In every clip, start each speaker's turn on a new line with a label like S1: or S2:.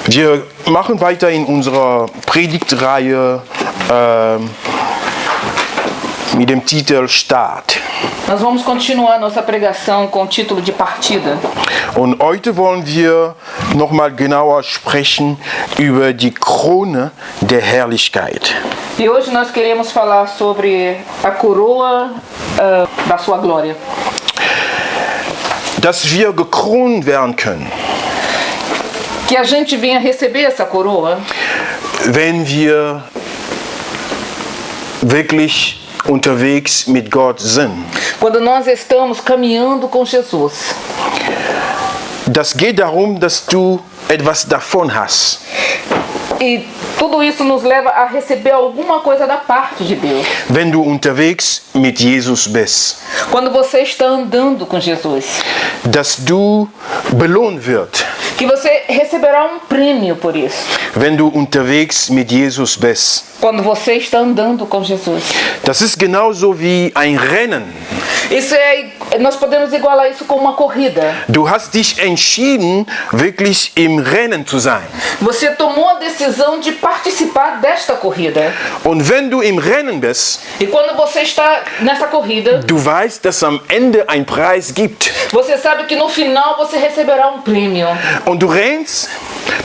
S1: Wir machen weiter in unserer Predigtreihe mit dem Titel Start.
S2: Nós vamos continuar nossa pregação com o título de partida.
S1: Und heute wollen wir nochmal genauer sprechen über die Krone der Herrlichkeit.
S2: E hoje nós queremos falar sobre a coroa da sua glória.
S1: Dass wir gekrönt werden können,
S2: Que a gente venha receber essa coroa
S1: wenn wir wirklich unterwegs mit Gott sind.
S2: quando nós estamos caminhando com Jesus.
S1: Das geht darum, dass du etwas davon hast.
S2: E tudo isso nos leva a receber alguma coisa da parte de Deus.
S1: Wenn du unterwegs mit Jesus bist,
S2: Quando você está andando com Jesus,
S1: dass du belohnt wird,
S2: que você receberá um prêmio por isso.
S1: wenn du unterwegs mit Jesus bist.
S2: Quando você está andando com Jesus.
S1: Das ist genauso wie ein Rennen.
S2: Nós podemos igualar isso com uma corrida.
S1: Du hast dich entschieden, wirklich im Rennen zu sein.
S2: Você tomou a decisão de participar desta corrida.
S1: Und wenn du im Rennen bist,
S2: E quando você está nessa corrida,
S1: du weißt, dass am Ende ein Preis gibt.
S2: você sabe que no final você receberá um prêmio.
S1: Und du rennst,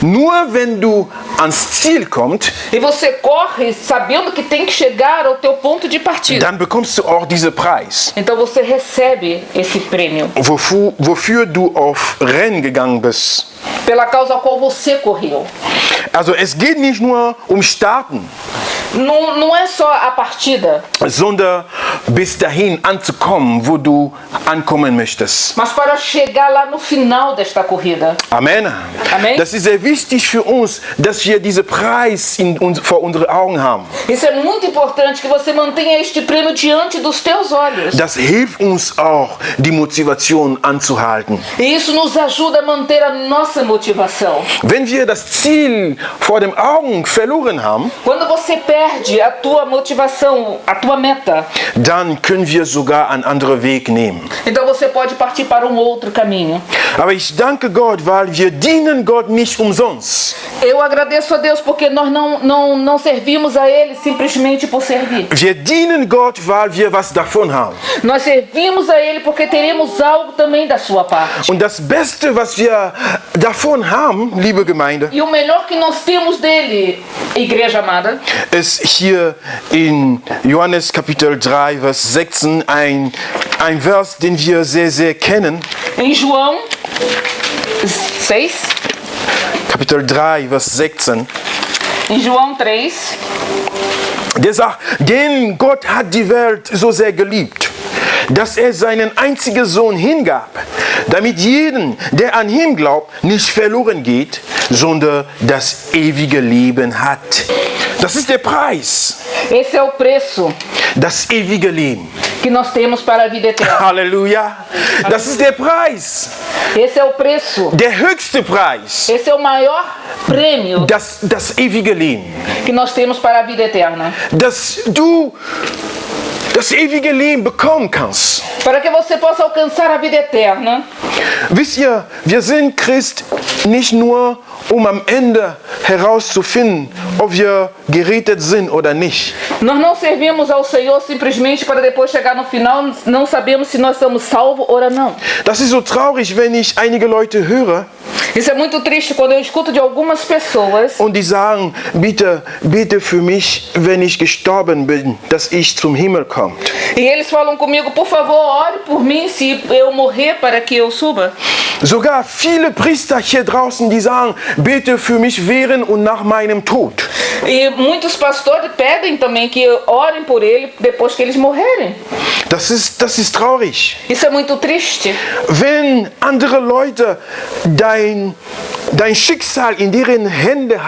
S1: nur wenn du ans Ziel kommst,
S2: E você corre sabendo que tem que chegar ao teu ponto de partida.
S1: dann bekommst du auch diesen Preis,
S2: Então você recebe esse prêmio
S1: wofür du auf Rennen gegangen bist.
S2: pela causa a qual você correu.
S1: Also es geht nicht nur um Starten,
S2: Não é só a partida,
S1: sondern bis dahin anzukommen, wo du ankommen möchtest.
S2: mas para chegar lá no final desta corrida.
S1: Amen.
S2: Amen.
S1: Das ist sehr wichtig für uns, dass wir diesen Preis vor unseren Augen haben.
S2: Isso é muito importante que você mantenha este prêmio diante dos teus olhos.
S1: Das hilft uns auch, die Motivation anzuhalten.
S2: E isso nos ajuda a manter a nossa motivação.
S1: Wenn wir das Ziel vor den Augen verloren haben,
S2: Quando você perde a tua motivação, a tua meta,
S1: dann können wir sogar einen anderen Weg nehmen.
S2: então você pode partir para um outro caminho.
S1: Aber ich danke Gott, weil wir dienen Gott nicht umsonst.
S2: Eu agradeço a Deus porque nós não servimos a Ele simplesmente por servir.
S1: Wir dienen Gott, weil wir was davon haben.
S2: Nós servimos a Ele porque teremos algo também da sua parte.
S1: Und das Beste, was wir davon haben, liebe Gemeinde,
S2: E o melhor que nós temos dele, igreja amada,
S1: ist hier in Johannes Kapitel 3, Vers 16 ein Vers, den wir sehr, sehr kennen.
S2: em João 6,
S1: Kapitel 3, Vers 16.
S2: em João 3,
S1: Der sagt, denn Gott hat die Welt so sehr geliebt, dass er seinen einzigen Sohn hingab, damit jeden, der an ihn glaubt, nicht verloren geht, sondern das ewige Leben hat. Das ist der Preis,
S2: esse é o preço
S1: das ewige Leben.
S2: que nós temos para a vida eterna.
S1: Halleluja. Das ist der Preis,
S2: Esse é o preço,
S1: der höchste Preis,
S2: esse é o maior prêmio
S1: das ewige Leben.
S2: que nós temos para a vida eterna.
S1: Dass du das ewige Leben bekommen kannst.
S2: Para que você possa alcançar a vida eterna,
S1: Wisst ihr, wir sind Christ nicht nur, um am Ende herauszufinden, ob wir gerettet sind oder nicht.
S2: nós não servimos ao Senhor simplesmente para depois chegar no final, não sabemos se nós somos salvos ou não.
S1: Das ist so traurig, wenn ich einige Leute höre
S2: Isso é muito triste quando eu escuto de algumas pessoas
S1: und die sagen, bitte, bete für mich, wenn ich gestorben bin, dass ich zum Himmel komme.
S2: e eles falam comigo, por favor, ore por mim se eu morrer para que eu suba.
S1: Sogar viele Priester hier draußen, die sagen, bete für mich während und nach meinem Tod.
S2: E muitos pastores pedem também que orem por ele depois que eles morrerem.
S1: Das ist traurig.
S2: Isso é muito triste.
S1: Wenn andere Leute dein Schicksal in deren Hände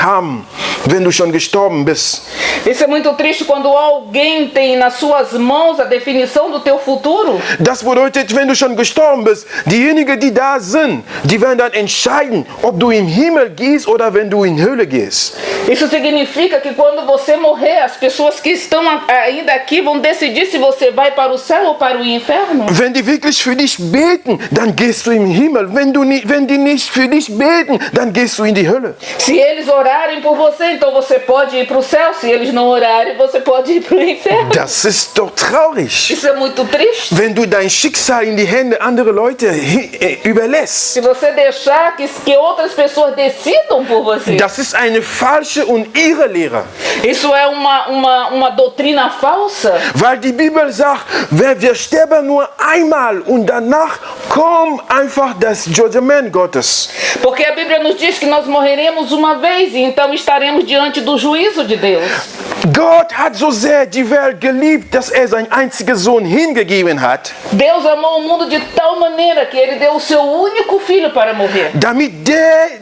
S1: haben, wenn du schon gestorben bist.
S2: Isso é muito triste quando alguém tem nas suas mãos a definição do teu futuro.
S1: Das bedeutet, wenn du schon gestorben bist, diejenigen, die da sind, die werden dann entscheiden, ob du im Himmel gehst oder wenn du in die Hölle gehst.
S2: Isso significa que quando você morrer, as pessoas que estão ainda aqui vão decidir se você vai para o céu ou para o inferno.
S1: Wenn die wirklich für dich beten, dann gehst du im Himmel. Wenn die nicht für dich beten, dann gehst du in die Hölle.
S2: Se eles orarem por você, então você pode ir para o céu. Se eles não orarem, você pode ir para o inferno.
S1: Das ist doch traurig.
S2: Isso é muito triste.
S1: Wenn du dein Schicksal in die Hände anderer Leute überlässt.
S2: Se você deixar que outras pessoas decidam por você.
S1: Das ist eine falsche und irre Lehre.
S2: Isso é uma doutrina falsa.
S1: Weil die Bibel sagt, wir sterben nur einmal und danach kommt einfach das Judgment Gottes.
S2: Porque a Bíblia nos diz que nós morreremos uma vez e então estaremos diante do juízo de Deus.
S1: Gott hat so sehr die Welt geliebt, dass er seinen einzigen Sohn hingegeben hat.
S2: Deus amou o mundo de tal maneira que ele deu o seu único filho para morrer.
S1: Damit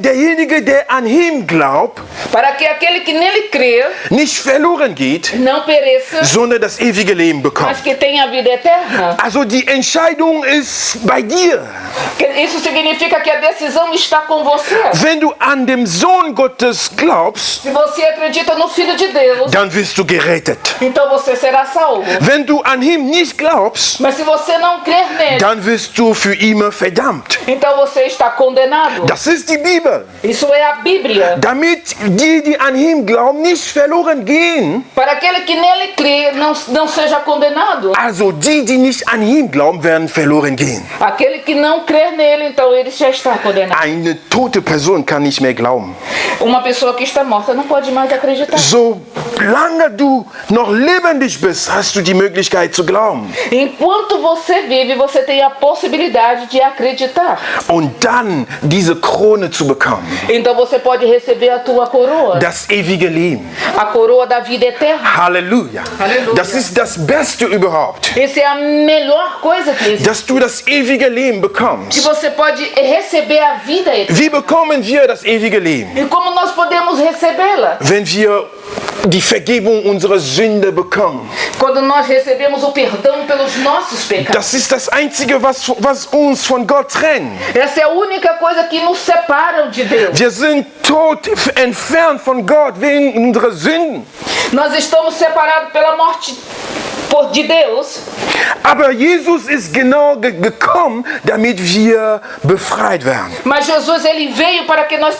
S1: derjenige, der an ihn glaubt,
S2: Para que aquele que nele crê
S1: nicht verloren geht,
S2: não pereça,
S1: sondern das ewige Leben bekommt.
S2: mas que tenha a vida eterna.
S1: Also die Entscheidung ist bei dir.
S2: Isso significa que a decisão está com você.
S1: Wenn du an den Sohn Gottes glaubst,
S2: Se você acredita no Filho de Deus,
S1: dann wirst du gerettet.
S2: então você será salvo.
S1: Wenn du an ihn nicht glaubst,
S2: Mas se você não crer nele,
S1: dann wirst du für immer verdammt.
S2: então você está condenado.
S1: Das ist die Bibel.
S2: Isso é a Bíblia.
S1: Damit die an ihn glauben, nicht verloren gehen,
S2: Para aquele que nele crê, não seja condenado.
S1: also die nicht an ihn glauben, werden verloren gehen.
S2: Aquele que não crer nele, então ele já está condenado.
S1: Eine tote Person kann nicht mehr glauben.
S2: Uma pessoa que está morta não pode mais acreditar.
S1: Solange du noch lebendig bist, hast du die Möglichkeit zu glauben.
S2: Enquanto você vive, você tem a possibilidade de acreditar.
S1: Und dann diese Krone zu bekommen.
S2: Então você pode receber a tua coroa.
S1: Das ewige Leben.
S2: A coroa da vida eterna.
S1: Halleluja.
S2: Halleluja.
S1: Das ist das Beste überhaupt.
S2: Essa é a melhor coisa que existe.
S1: Dass du das ewige Leben
S2: Que
S1: bekommst.
S2: você pode receber a vida eterna.
S1: Wie bekommen wir das ewige Leben?
S2: E como nós podemos recebê-la?
S1: Wenn wir die Vergebung unserer Sünde bekommen.
S2: Quando nós recebemos o perdão pelos nossos pecados.
S1: Das ist das Einzige, was uns von Gott trennt.
S2: Essa é a única coisa que nos separa de Deus.
S1: Wir sind tot entfernt von Gott wegen unserer Sünden.
S2: Nós estamos separados pela morte de Deus.
S1: Aber Jesus ist genau gekommen, damit wir befreit werden.
S2: Mas Jesus ele veio para que nós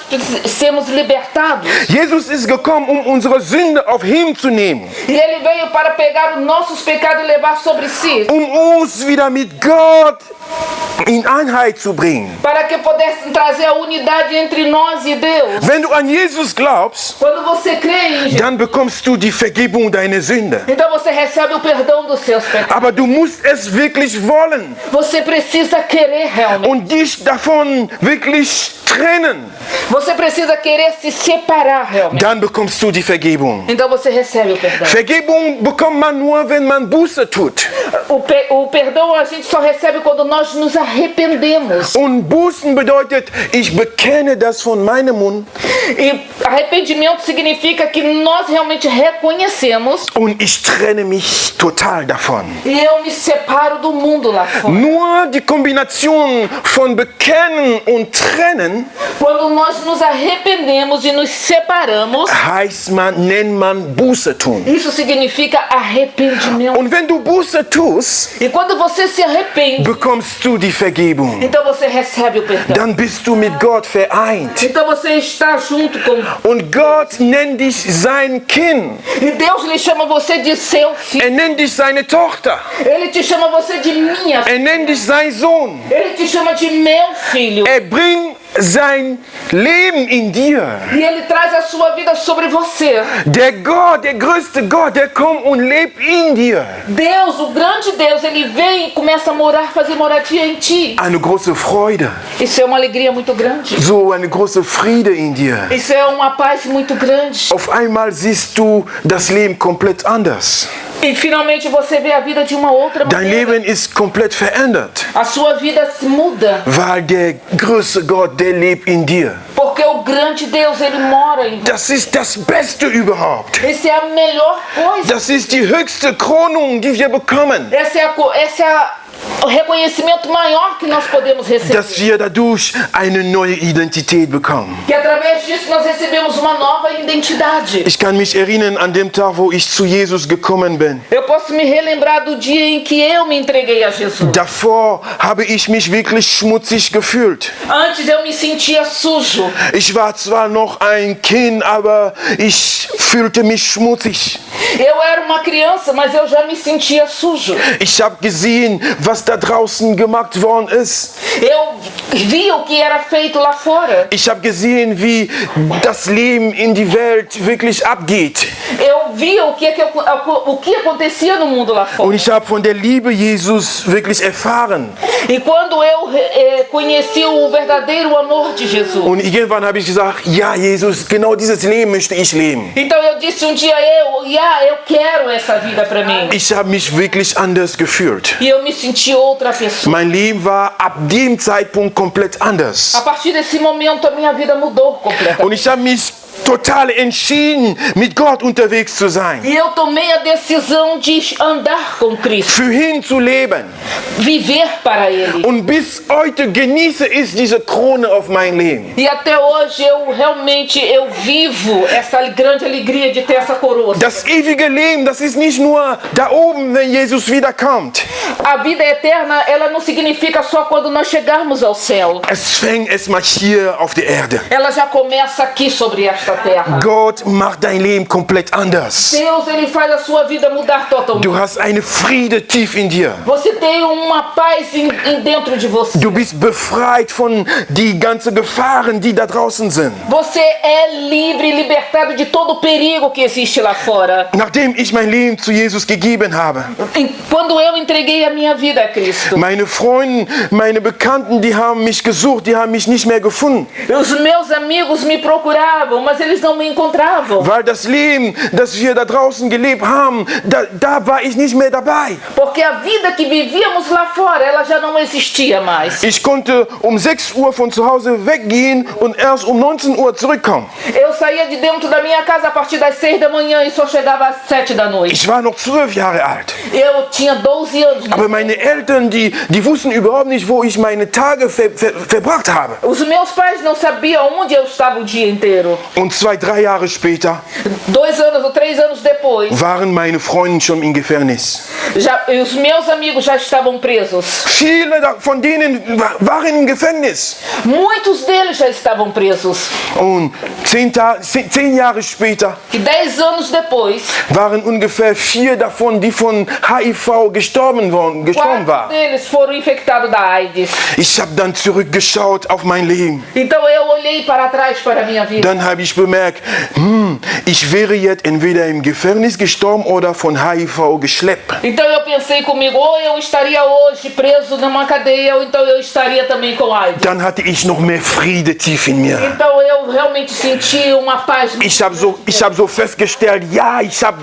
S2: sejamos libertados.
S1: Jesus ist gekommen, um unsere Sünde auf ihn zu nehmen.
S2: E ele veio para pegar os nossos pecados e levar sobre si.
S1: Uns wieder mit Gott in Einheit zu bringen.
S2: Para que pudesse trazer a unidade entre nós e Deus.
S1: Wenn du an Jesus glaubst,
S2: Quando você crê em Jesus,
S1: dann bekommst du die Vergebung deiner Sünde.
S2: então você recebe o perdão dos seus pecados.
S1: Aber du musst es wirklich wollen
S2: Você precisa querer realmente.
S1: und dich davon wirklich trennen.
S2: Você precisa querer se separar realmente.
S1: Dann bekommst du die Vergebung.
S2: Então você recebe o perdão.
S1: Vergebung bekommt man nur, wenn man Buße tut.
S2: O perdão a gente só recebe quando nós nos arrependemos.
S1: Und Bußen bedeutet, ich bekenne das von meinem Mund
S2: E arrependimento significa que nós realmente reconhecemos
S1: und ich trenne mich total davon.
S2: e eu me separo do mundo lá fora.
S1: Nur die Kombination von bekennen und trennen
S2: Quando nós nos arrependemos e nos separamos,
S1: nennt man Buße tun.
S2: isso significa arrependimento.
S1: Und wenn du Buße tust,
S2: E quando você se arrepende,
S1: bekommst du die Vergebung.
S2: então você recebe o perdão.
S1: Dann bist du mit Gott vereint.
S2: Então você está junto com...
S1: Und Gott nennt dich sein Kind.
S2: E Deus lhe chama você de seu filho.
S1: Nennt dich seine Tochter.
S2: Ele te chama você de minha filha.
S1: Nennt dich sein Sohn.
S2: Ele te chama de meu filho.
S1: Bringt sein Leben in dir.
S2: E ele traz a sua vida sobre você.
S1: Der größte Gott, der kommt und lebt in dir.
S2: Deus, o grande Deus, ele vem e começa a morar, fazer moradia em ti.
S1: Eine große Freude.
S2: Isso é uma alegria muito grande.
S1: So eine große Friede in dir.
S2: Isso é uma paz muito grande.
S1: Auf einmal siehst du das Leben komplett anders.
S2: E finalmente você vê a vida de uma outra
S1: Dein
S2: maneira.
S1: Leben ist komplett verändert.
S2: A sua vida se muda.
S1: Weil der größte Gott, der lebt in dir.
S2: Porque o grande Deus, ele mora em você.
S1: Das ist das Beste überhaupt.
S2: Essa é a melhor coisa.
S1: Das ist die höchste Krönung, die wir bekommen.
S2: Essa é o reconhecimento maior que nós podemos receber.
S1: dass wir dadurch eine neue Identität bekommen.
S2: Que através disso nós recebemos uma nova identidade.
S1: Ich kann mich erinnern an dem Tag, wo ich zu Jesus gekommen bin.
S2: Eu posso me relembrar do dia em que eu me entreguei a Jesus.
S1: Davor habe ich mich wirklich schmutzig gefühlt.
S2: Antes eu me sentia sujo.
S1: Ich war zwar noch ein Kind, aber ich fühlte mich schmutzig.
S2: Eu era uma criança, mas eu já me sentia sujo.
S1: Ich habe gesehen, was da draußen gemacht worden ist.
S2: Eu vi o que era feito lá fora.
S1: Ich habe gesehen, wie das Leben in die Welt wirklich abgeht.
S2: Eu vi o que acontecia no mundo lá fora.
S1: Und ich habe von der Liebe Jesus wirklich erfahren.
S2: E quando eu conheci o verdadeiro amor de Jesus.
S1: Und irgendwann habe ich gesagt, ja Jesus, genau dieses Leben möchte ich leben.
S2: Então eu disse um dia, eu quero essa vida para mim.
S1: Ich habe mich wirklich anders gefühlt.
S2: E eu me senti outra pessoa.
S1: Mein Leben war ab dem Zeitpunkt komplett anders.
S2: A partir desse momento a minha vida mudou completamente.
S1: Und ich habe mich total entschieden, mit Gott unterwegs zu sein.
S2: E eu tomei a decisão de andar com Cristo,
S1: Für ihn zu leben.
S2: viver para Ele.
S1: Und bis heute genieße ich diese Krone auf mein Leben.
S2: E até hoje eu vivo essa grande alegria de ter essa coroa.
S1: Das ewige Leben, das ist nicht nur da oben, wenn Jesus wiederkommt.
S2: A vida eterna, ela não significa só quando nós chegarmos ao céu.
S1: Es fängt erstmal hier auf der Erde.
S2: Ela já começa aqui sobre esta terra.
S1: Gott macht dein Leben komplett anders.
S2: Deus, Ele faz a sua vida mudar totalmente.
S1: Du hast eine Friede tief in dir.
S2: Você tem uma paz dentro de você.
S1: Du bist befreit von die ganzen Gefahren, die da draußen sind.
S2: Você é livre e libertado de todo o perigo que existe lá fora.
S1: Nachdem ich mein Leben zu Jesus gegeben habe,
S2: Quando eu entreguei a minha vida a Cristo,
S1: meine Freunde, meine Bekannten, die haben mich gesucht, die haben mich nicht mehr gefunden.
S2: os meus amigos me procuravam, mas eles não me encontravam.
S1: Weil das Leben, das wir da draußen gelebt haben, da war ich nicht mehr dabei.
S2: Porque a vida que vivíamos lá fora, ela já não existia mais.
S1: Ich konnte um 6 Uhr von zu Hause weggehen und erst um 19 Uhr zurückkommen.
S2: Eu saía de dentro da minha casa a partir das 6 da manhã e só chegava às 7 da noite.
S1: Ich war noch 12 Jahre alt.
S2: Eu tinha 12 anos.
S1: Aber meine Eltern, die wussten überhaupt nicht, wo ich meine Tage verbracht habe.
S2: Os meus pais não sabiam onde eu estava o dia inteiro.
S1: Und 2, 3 Jahre später
S2: 2 anos ou 3 anos depois,
S1: waren meine Freunde schon im Gefängnis.
S2: os meus amigos já estavam presos.
S1: Viele von denen waren im Gefängnis.
S2: Muitos deles já estavam presos.
S1: Und 10 Jahre später
S2: E 10 anos depois,
S1: waren ungefähr 4 davon, die von HIV gestorben
S2: 4
S1: waren.
S2: deles foram infectados da AIDS.
S1: Ich habe dann zurückgeschaut auf mein Leben.
S2: Então eu olhei para trás para a minha vida.
S1: Dann habe ich bemerkt, ich wäre jetzt entweder im Gefängnis gestorben oder von HIV geschleppt.
S2: Então eu pensei comigo, ou eu estaria hoje preso numa cadeia, ou então eu estaria também com AIDS.
S1: Dann hatte ich noch mehr Friede tief in mir.
S2: Então eu realmente senti uma paz.
S1: Ich hab so festgestellt, ja, ich habe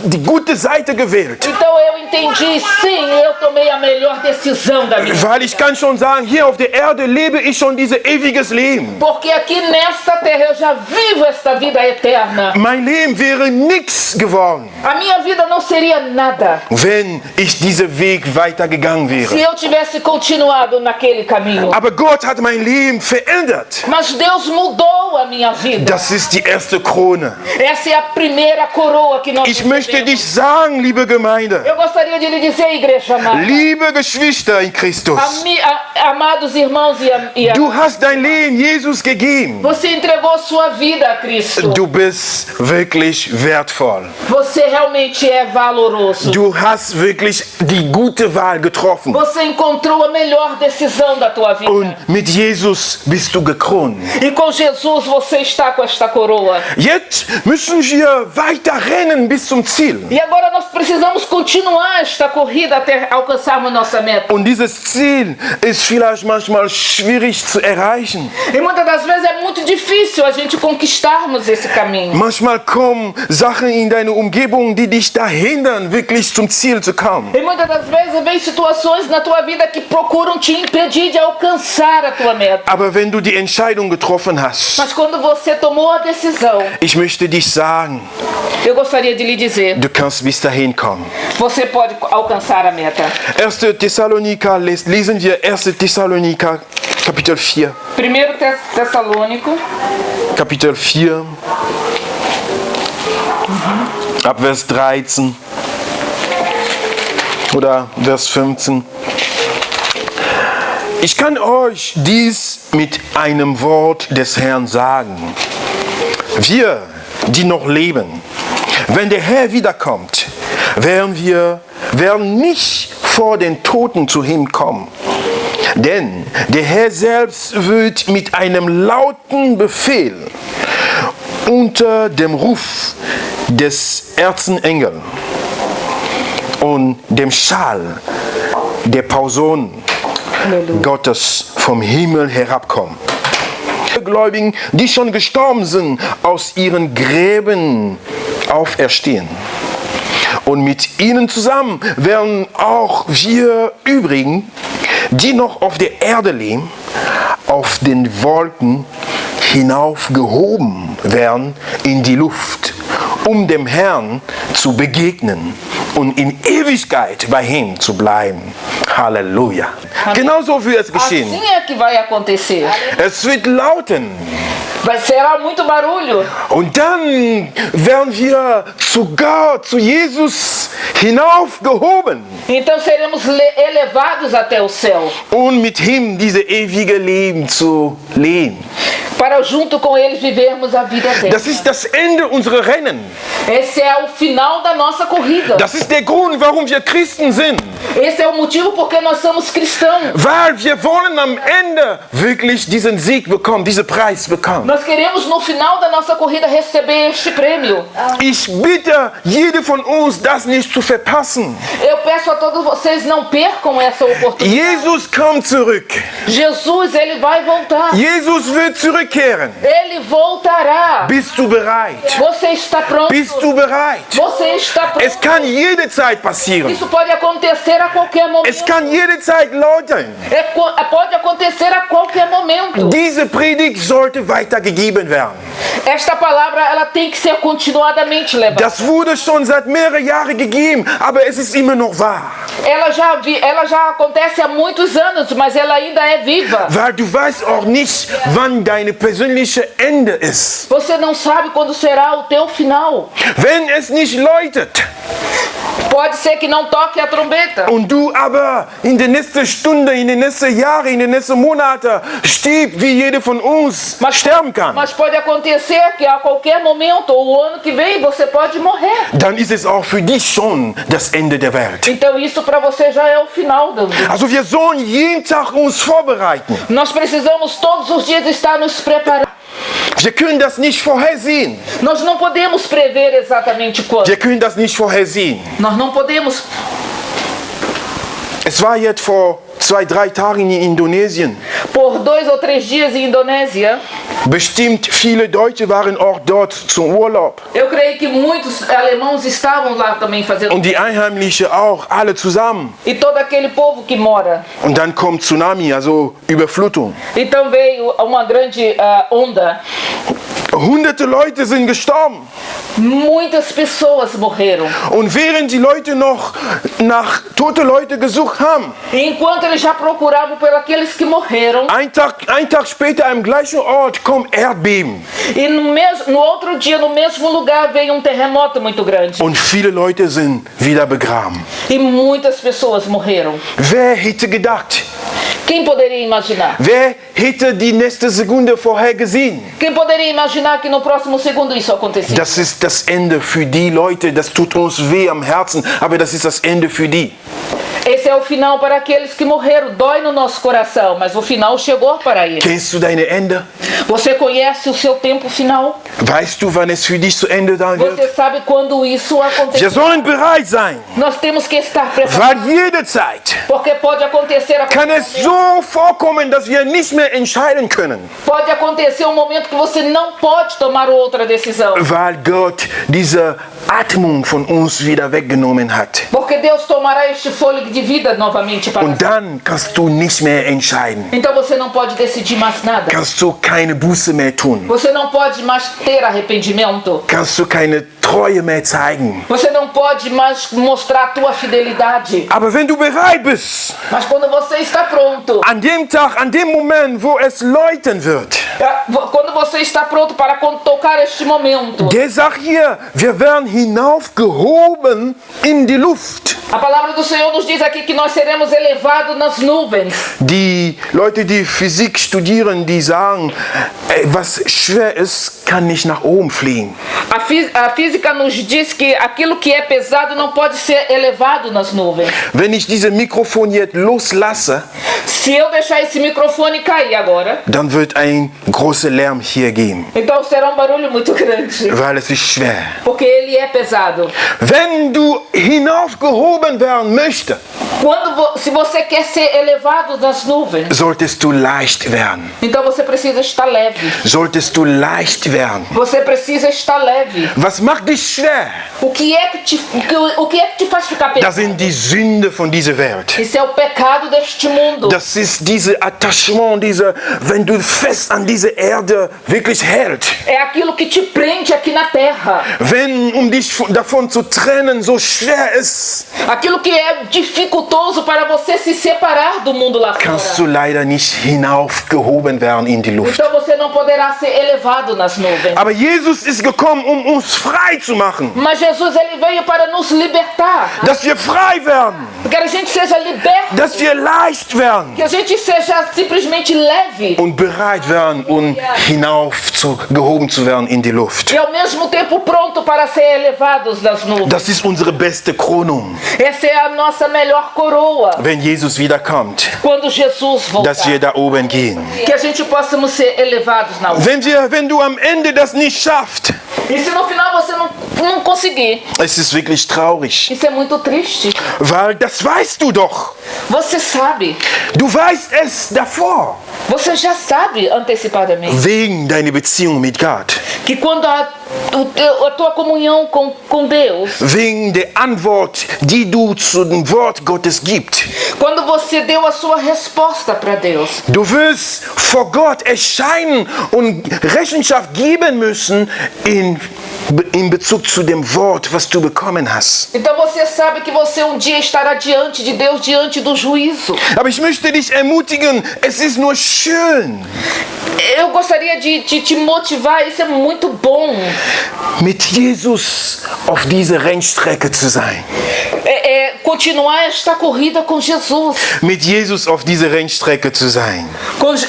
S1: die gute Seite gewählt.
S2: Então eu entendi, sim, eu tomei a melhor decisão da minha vida.
S1: Weil ich kann schon sagen, hier auf der Erde lebe ich schon dieses ewiges Leben.
S2: Porque aqui nesta terra eu já vivo esta vida eterna.
S1: Mein Leben wäre nichts geworden,
S2: A minha vida não seria nada
S1: wenn ich diesen Weg weitergegangen
S2: se
S1: wäre.
S2: eu tivesse continuado naquele caminho.
S1: Aber Gott hat mein Leben verändert.
S2: Mas Deus mudou a minha vida.
S1: Das ist die erste Krone.
S2: Essa é a primeira coroa que nós
S1: Ich möchte
S2: recebemos.
S1: dich sagen, liebe Gemeinde,
S2: Eu gostaria de lhe dizer, igreja amada,
S1: liebe Geschwister in Christus,
S2: amados irmãos
S1: du hast dein Leben Jesus gegeben.
S2: você entregou sua vida a Cristo.
S1: Du bist wirklich wertvoll.
S2: Você realmente é valoroso.
S1: Du hast wirklich die gute Wahl getroffen.
S2: Você encontrou a melhor decisão da tua vida.
S1: Und mit Jesus bist du gekrönt.
S2: E com Jesus você está com esta coroa.
S1: Jetzt müssen wir weiter rennen bis zum Ziel.
S2: E agora nós precisamos continuar esta corrida até alcançarmos nossa meta.
S1: Und dieses Ziel ist vielleicht manchmal schwierig zu erreichen.
S2: E muitas das vezes é muito difícil a gente conquistarmos esse caminho.
S1: Manchmal kommen Sachen in deine Umgebung, die dich da hindern, wirklich zum Ziel zu kommen.
S2: E muitas das vezes vem situações na tua vida que procuram te impedir de alcançar a tua meta.
S1: Aber wenn du die Entscheidung getroffen hast,
S2: Mas quando você tomou a decisão,
S1: ich möchte dich sagen,
S2: Eu gostaria de lhe dizer,
S1: du kannst bis dahin kommen.
S2: você pode alcançar a meta.
S1: 1. Thessaloniker, lesen wir 1. Thessaloniker, Kapitel 4.
S2: 1 Tessalônico,
S1: Kapitel 4, ab Vers 13 oder Vers 15. Ich kann euch dies mit einem Wort des Herrn sagen. Wir, die noch leben, wenn der Herr wiederkommt, werden nicht vor den Toten zu ihm kommen. Denn der Herr selbst wird mit einem lauten Befehl unter dem Ruf des Erzengels und dem Schall der Pausonen Gottes vom Himmel herabkommen. Die Gläubigen, die schon gestorben sind, aus ihren Gräben auferstehen. Und mit ihnen zusammen werden auch wir übrigen, die noch auf der Erde leben, auf den Wolken hinaufgehoben werden in die Luft, um dem Herrn zu begegnen und in Ewigkeit bei ihm zu bleiben. Halleluja. Genauso wird es geschehen.
S2: Assim é que vai acontecer.
S1: Es wird lauten.
S2: Será muito barulho.
S1: Und dann werden wir zu Gott, zu Jesus hinaufgehoben.
S2: Então seremos elevados até o céu.
S1: Und mit ihm diese ewige Leben zu leben.
S2: Para junto com eles vivermos a vida eterna.
S1: Das ist das Ende unserer Rennen.
S2: Esse é o final da nossa corrida.
S1: Das ist der Grund, warum wir Christen sind.
S2: Esse é o motivo porque nós somos cristãos.
S1: Weil wir wollen am Ende wirklich diesen Sieg bekommen, diesen Preis bekommen.
S2: Nós queremos no final da nossa corrida receber este prêmio.
S1: Ich bitte jede von uns, das nicht zu verpassen.
S2: Eu peço a todos vocês, não percam essa oportunidade.
S1: Jesus kommt zurück.
S2: Jesus, ele vai voltar.
S1: Jesus wird zurückkehren.
S2: Ele voltará.
S1: Bist du bereit?
S2: Você está pronto?
S1: Bist du bereit?
S2: Você está pronto?
S1: Es kann jede Zeit passieren.
S2: Isso pode acontecer a qualquer momento.
S1: Es kann jede Zeit lauten.
S2: Pode acontecer a qualquer momento.
S1: Diese Predigt sollte weitergegeben werden.
S2: Esta palavra ela tem que ser continuadamente levada.
S1: Das wurde schon seit mehreren Jahren gegeben, aber es ist immer noch wahr.
S2: Ela já acontece há muitos anos, mas ela ainda é viva.
S1: Weil du weißt auch nicht, wann deine persönliche Ende ist.
S2: Você não sabe quando será o teu final.
S1: Wenn es nicht läutet
S2: Pode ser que não toque a trombeta.
S1: und du aber in der nächsten Stunde, in den nächsten Jahren, in den nächsten Monaten stirbst, wie jeder von uns sterben kann,
S2: Mas pode acontecer que a qualquer momento ou o ano que vem você pode morrer.
S1: dann ist es auch für dich schon das Ende der Welt.
S2: Então isso para você já é o final do mundo.
S1: Also wir sollen jeden Tag uns vorbereiten.
S2: Nós precisamos todos os dias estar nos preparando.
S1: Wir können das nicht vorhersehen.
S2: Nós não podemos prever exatamente quando.
S1: Wir können das nicht vorhersehen.
S2: Nós não podemos.
S1: Es war jetzt vor 2-3 Tagen in Indonesien.
S2: Por 2 ou 3 dias em Indonésia,
S1: Bestimmt viele Deutsche waren auch dort zum Urlaub.
S2: eu creio que muitos alemãos estavam lá também fazendo.
S1: Und die Einheimlichen auch, alle zusammen.
S2: E todo aquele povo que mora.
S1: Und dann kommt Tsunami, also Überflutung.
S2: Então veio uma grande onda.
S1: Hunderte Leute sind gestorben.
S2: Muitas pessoas morreram.
S1: Und während die Leute noch nach toten Leuten gesucht haben,
S2: E enquanto eles já procuravam por aqueles que morreram,
S1: ein Tag später am gleichen Ort kommt Erdbeben.
S2: e no outro dia, no mesmo lugar, veio um terremoto muito grande.
S1: Und viele Leute sind wieder begraben.
S2: E muitas pessoas morreram.
S1: Wer hätte gedacht?
S2: Quem poderia imaginar?
S1: Wer hätte die nächste Sekunde vorher gesehen?
S2: Quem poderia imaginar que no próximo segundo isso aconteceria?
S1: Das ist das Ende für die Leute, das tut uns weh am Herzen, aber das ist das Ende für die.
S2: Esse é o final para aqueles que morreram. Dói no nosso coração, mas o final chegou para eles.
S1: Kennst du deine Ende?
S2: Você conhece o seu tempo final?
S1: Weißt du, wann es für dich zu Ende sein wird?
S2: Você sabe quando isso
S1: Wir
S2: acontecer?
S1: sollen bereit sein,
S2: Nós temos que estar preparados,
S1: weil jede Zeit
S2: porque pode acontecer a
S1: kann
S2: qualquer
S1: es
S2: momento.
S1: so vorkommen, dass wir nicht mehr entscheiden können,
S2: Pode acontecer um momento que você não pode tomar outra decisão.
S1: weil Gott diese Atmung von uns wieder weggenommen hat.
S2: Porque Deus tomará este fôlego de vida novamente para
S1: Und dann kannst du nicht mehr entscheiden.
S2: Então você não pode decidir mais nada.
S1: Kannst du keine Buße mehr tun.
S2: Você não pode mais ter arrependimento.
S1: Kannst du keine Treue mehr zeigen.
S2: Você não pode mais mostrar a tua fidelidade.
S1: Aber wenn du bereit bist,
S2: Mas quando você está pronto,
S1: an dem Tag, an dem Moment, wo es läuten wird,
S2: quando você está pronto para tocar este momento,
S1: der sagt hier, wir werden hinaufgehoben in die Luft.
S2: a palavra do Senhor nos diz aqui que nós seremos elevados nas nuvens.
S1: Die Leute, die Physik studieren, die sagen, was schwer ist, kann nicht nach oben fliegen.
S2: A física nos diz que aquilo que é pesado não pode ser elevado nas nuvens.
S1: Wenn ich dieses Mikrofon jetzt loslasse,
S2: Se eu deixar esse microfone cair agora,
S1: dann wird ein großer Lärm hier geben,
S2: então será barulho muito grande,
S1: weil es ist schwer.
S2: porque ele é pesado.
S1: Wenn du hinaufgehoben werden möchtest,
S2: Se você quer ser elevado nas nuvens,
S1: solltest du leicht werden.
S2: então você precisa estar leve.
S1: Solltest du leicht werden.
S2: Você precisa estar leve.
S1: Was macht dich schwer?
S2: O que é que te faz ficar
S1: Das
S2: pesado?
S1: sind die Sünde von dieser Welt.
S2: Isso é o pecado deste mundo.
S1: Das ist dieses Attachement, wenn du fest an diese Erde wirklich hältst.
S2: É aquilo que te prende aqui na terra.
S1: Wenn, um dich davon zu trennen, so schwer ist,
S2: Aquilo que é dificultoso para você se separar do mundo lá
S1: kannst
S2: fora.
S1: du leider nicht hinaufgehoben werden in die Luft.
S2: Então você não poderá ser elevado nas nuvens.
S1: Aber Jesus ist gekommen, um uns frei zu machen.
S2: Mas Jesus ele veio para nos libertar.
S1: Dass wir frei werden.
S2: Que a gente seja liberto.
S1: Dass wir leicht werden.
S2: Que a gente seja simplesmente leve.
S1: Und bereit werden, gehoben zu werden in die Luft.
S2: E ao mesmo tempo pronto para ser elevados nas nuvens.
S1: Das ist unsere beste Krönung,
S2: Essa é a nossa melhor coroa.
S1: wenn Jesus wiederkommt,
S2: Quando Jesus voltar.
S1: dass wir da oben gehen.
S2: Que a gente possamos ser elevados na nuvem.
S1: Wenn du am Ende das nicht schaffst,
S2: E se no final você não conseguir,
S1: es ist wirklich traurig,
S2: isso é muito triste.
S1: weil das weißt du doch.
S2: Você sabe,
S1: Du weißt es davor,
S2: você já sabe antecipadamente
S1: wegen deiner Beziehung mit Gott,
S2: que quando a tua comunhão com Deus,
S1: wegen der Antwort, die du zu dem Wort Gottes gibst.
S2: quando você deu a sua resposta para Deus,
S1: Du wirst vor Gott erscheinen und Rechenschaft geben müssen in Bezug zu dem Wort, was du bekommen hast.
S2: então você sabe que você dia estará diante de Deus, diante do juízo.
S1: Aber ich möchte dich ermutigen, es ist nur schön,
S2: Eu gostaria de te motivar, isso é muito bom.
S1: mit Jesus auf dieser Rennstrecke zu sein.
S2: Continuar esta corrida com Jesus.
S1: Mit Jesus auf dieser Rennstrecke zu sein.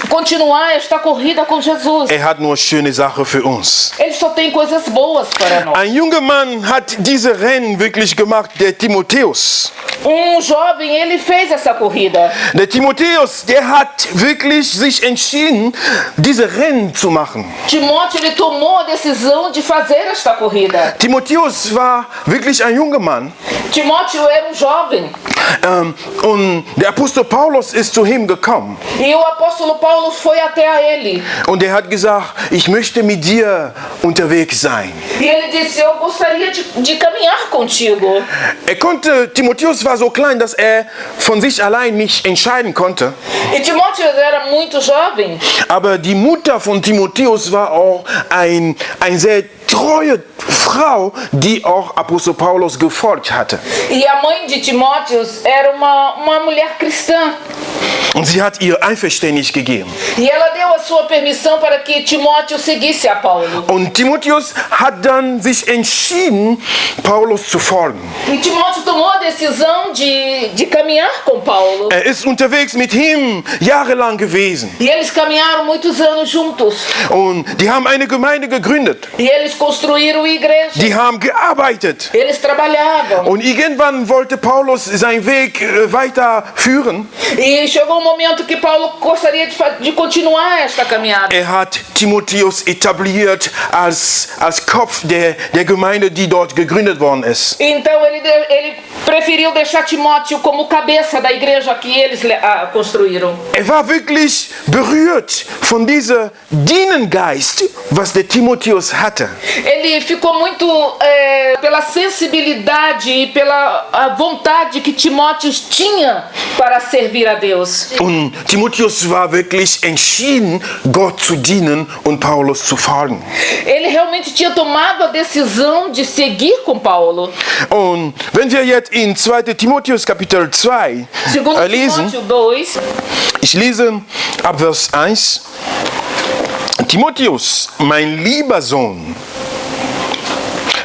S2: Continuar esta corrida com Jesus.
S1: Er hat nur schöne Sachen für uns.
S2: Ele só tem coisas boas para nós.
S1: Ein junger Mann hat diese Rennen wirklich gemacht, der Timotheus.
S2: Jovem, ele fez essa corrida.
S1: Der Timotheus, der hat wirklich sich entschieden, diese Rennen zu machen.
S2: Timóteo, ele tomou a decisão de fazer esta corrida.
S1: Timotheus war wirklich ein junger Mann.
S2: Timóteo era jovem.
S1: Und der Apostel Paulus ist zu ihm gekommen.
S2: E o apóstolo Paulo foi até a ele.
S1: Und er hat gesagt, ich möchte mit dir unterwegs sein.
S2: E ele disse, eu gostaria de caminhar contigo.
S1: Timotheus war so klein, dass er von sich allein nicht entscheiden konnte.
S2: E Timóteo era muito jovem.
S1: Aber die Mutter von Timotheus war auch eine sehr treue Frau, die auch Apostel Paulus gefolgt hatte.
S2: E a mãe de Timóteo era uma mulher cristã.
S1: Und sie hat ihr Einverständnis gegeben.
S2: E ela deu a sua permissão para que Timóteo seguisse a Paulo.
S1: Und Timotheus hat dann sich entschieden, Paulus zu folgen.
S2: E Timóteo tomou a decisão de caminhar com Paulo.
S1: Er ist unterwegs mit ihm jahrelang gewesen.
S2: E eles caminharam muitos anos juntos.
S1: Und die haben eine Gemeinde gegründet.
S2: E eles construíram igreja.
S1: Die haben gearbeitet.
S2: Eles trabalhavam.
S1: Und irgendwann wollte Paulus seinen Weg weiterführen.
S2: E chegou um momento que Paulo gostaria de continuar esta caminhada.
S1: Er hat Timotheus etabliert als Kopf der Gemeinde, die dort gegründet worden ist.
S2: Então ele preferiu deixar Timóteo como cabeça da igreja que eles construíram.
S1: war wirklich berührt von dieser Dienengeist, was der Timotheus hatte.
S2: Ele ficou muito pela sensibilidade e pela vontade que Timóteo tinha para servir a Deus.
S1: Und Timotheus war wirklich entschieden, Gott zu dienen und Paulus zu folgen.
S2: Ele realmente tinha tomado a decisão de seguir com Paulo.
S1: Und wenn wir jetzt in 2. Timotheus Kapitel 2
S2: Segundo
S1: lesen,
S2: Timóteo 2,
S1: ich lese ab Vers 1. Timotheus, mein lieber Sohn,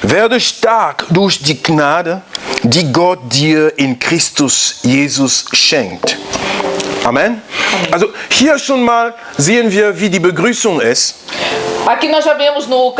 S1: werde stark durch die Gnade, die Gott dir in Christus Jesus schenkt. Amen. Also hier schon mal sehen wir, wie die Begrüßung ist.
S2: aqui nós já vemos no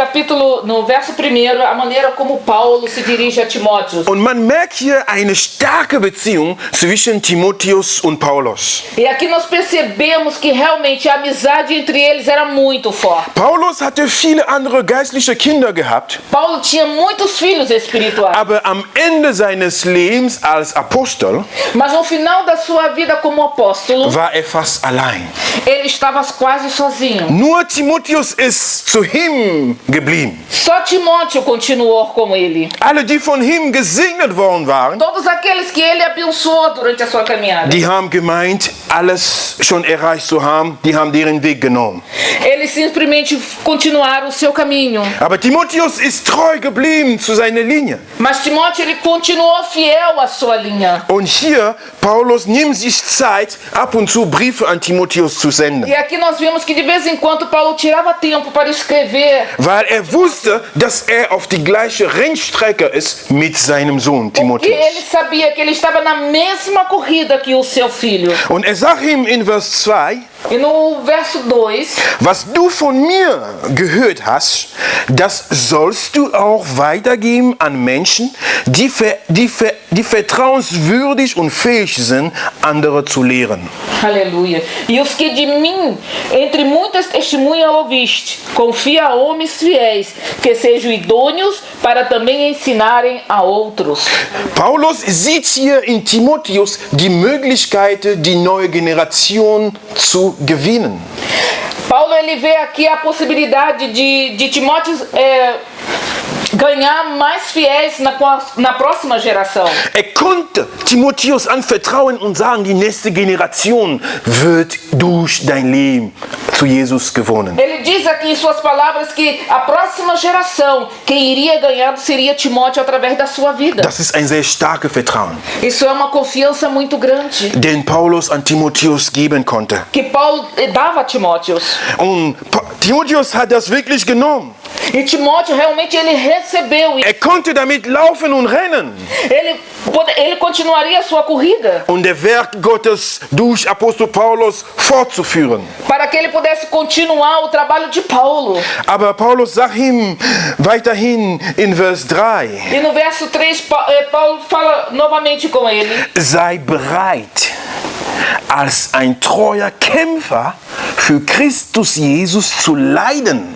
S2: verso 1, a maneira como Paulo se dirige a Timóteo.
S1: Und man merkt hier eine starke Beziehung zwischen Timotheus und Paulus.
S2: E aqui nós percebemos que realmente a amizade entre eles era muito forte.
S1: Paulus hatte viele andere geistliche Kinder gehabt,
S2: Paulo tinha muitos filhos espirituais,
S1: aber am Ende seines Lebens als Apostel
S2: mas no final da sua vida como apóstolo,
S1: war er fast allein.
S2: ele estava quase sozinho.
S1: Nur Timotheus ist zu ihm geblieben.
S2: Só Timóteo continuou com ele.
S1: Alle, die von ihm gesegnet worden waren,
S2: Todos aqueles que ele abençoou durante a sua caminhada,
S1: die haben gemeint, alles schon erreicht zu haben, die haben deren Weg genommen.
S2: eles simplesmente continuaram o seu caminho.
S1: Aber Timotheus ist treu geblieben zu seiner Linie.
S2: Mas Timóteo, ele continuou fiel à sua linha.
S1: Und hier, Paulus nimmt sich Zeit, ab und zu Briefe an Timotheus zu senden.
S2: E aqui nós vemos que de vez em quando Paulo tirava tempo para escrever,
S1: Weil er wusste, dass er auf die gleiche Rennstrecke ist mit seinem Sohn
S2: porque
S1: Timotheus.
S2: ele sabia que ele estava na mesma corrida que o seu filho.
S1: Und er sagt ihm in Vers 2,
S2: E no verso 2,
S1: was du von mir gehört hast, das sollst du auch weitergeben an Menschen, die vertrauenswürdig und fähig sind, andere zu lehren.
S2: aleluia. E os que de mim, entre muitas testemunhas ouviste, confia a homens fiéis, que sejam idôneos para também ensinarem a outros.
S1: Paulus sieht hier in Timotheus die Möglichkeit, die neue Generation zu gewinnen.
S2: Paulo, ele vê aqui a possibilidade de Timóteo ganhar mais fiéis na próxima geração.
S1: Er konnte Timotheus anvertrauen und sagen, die nächste Generation wird durch dein Leben zu Jesus gewonnen.
S2: Ele diz aqui em suas palavras que a próxima geração, quem iria ganhar seria Timóteo através da sua vida.
S1: Das ist ein sehr starkes Vertrauen,
S2: Isso é uma confiança muito grande
S1: den Paulus an Timotheus geben konnte.
S2: que Paulo dava a Timóteo.
S1: Und Timotheus hat das wirklich genommen.
S2: E Timóteo realmente ele recebeu isso.
S1: Er konnte damit laufen und rennen.
S2: Ele continuaria a sua corrida
S1: Und der Werk Gottes durch Apostel Paulus fortzuführen.
S2: para que ele pudesse continuar o trabalho de Paulo.
S1: Aber Paulus sagt ihm weiterhin in Vers 3,
S2: E no verso 3, Paulo fala novamente com ele:
S1: sei bereit, als ein treuer Kämpfer für Christus Jesus zu leiden.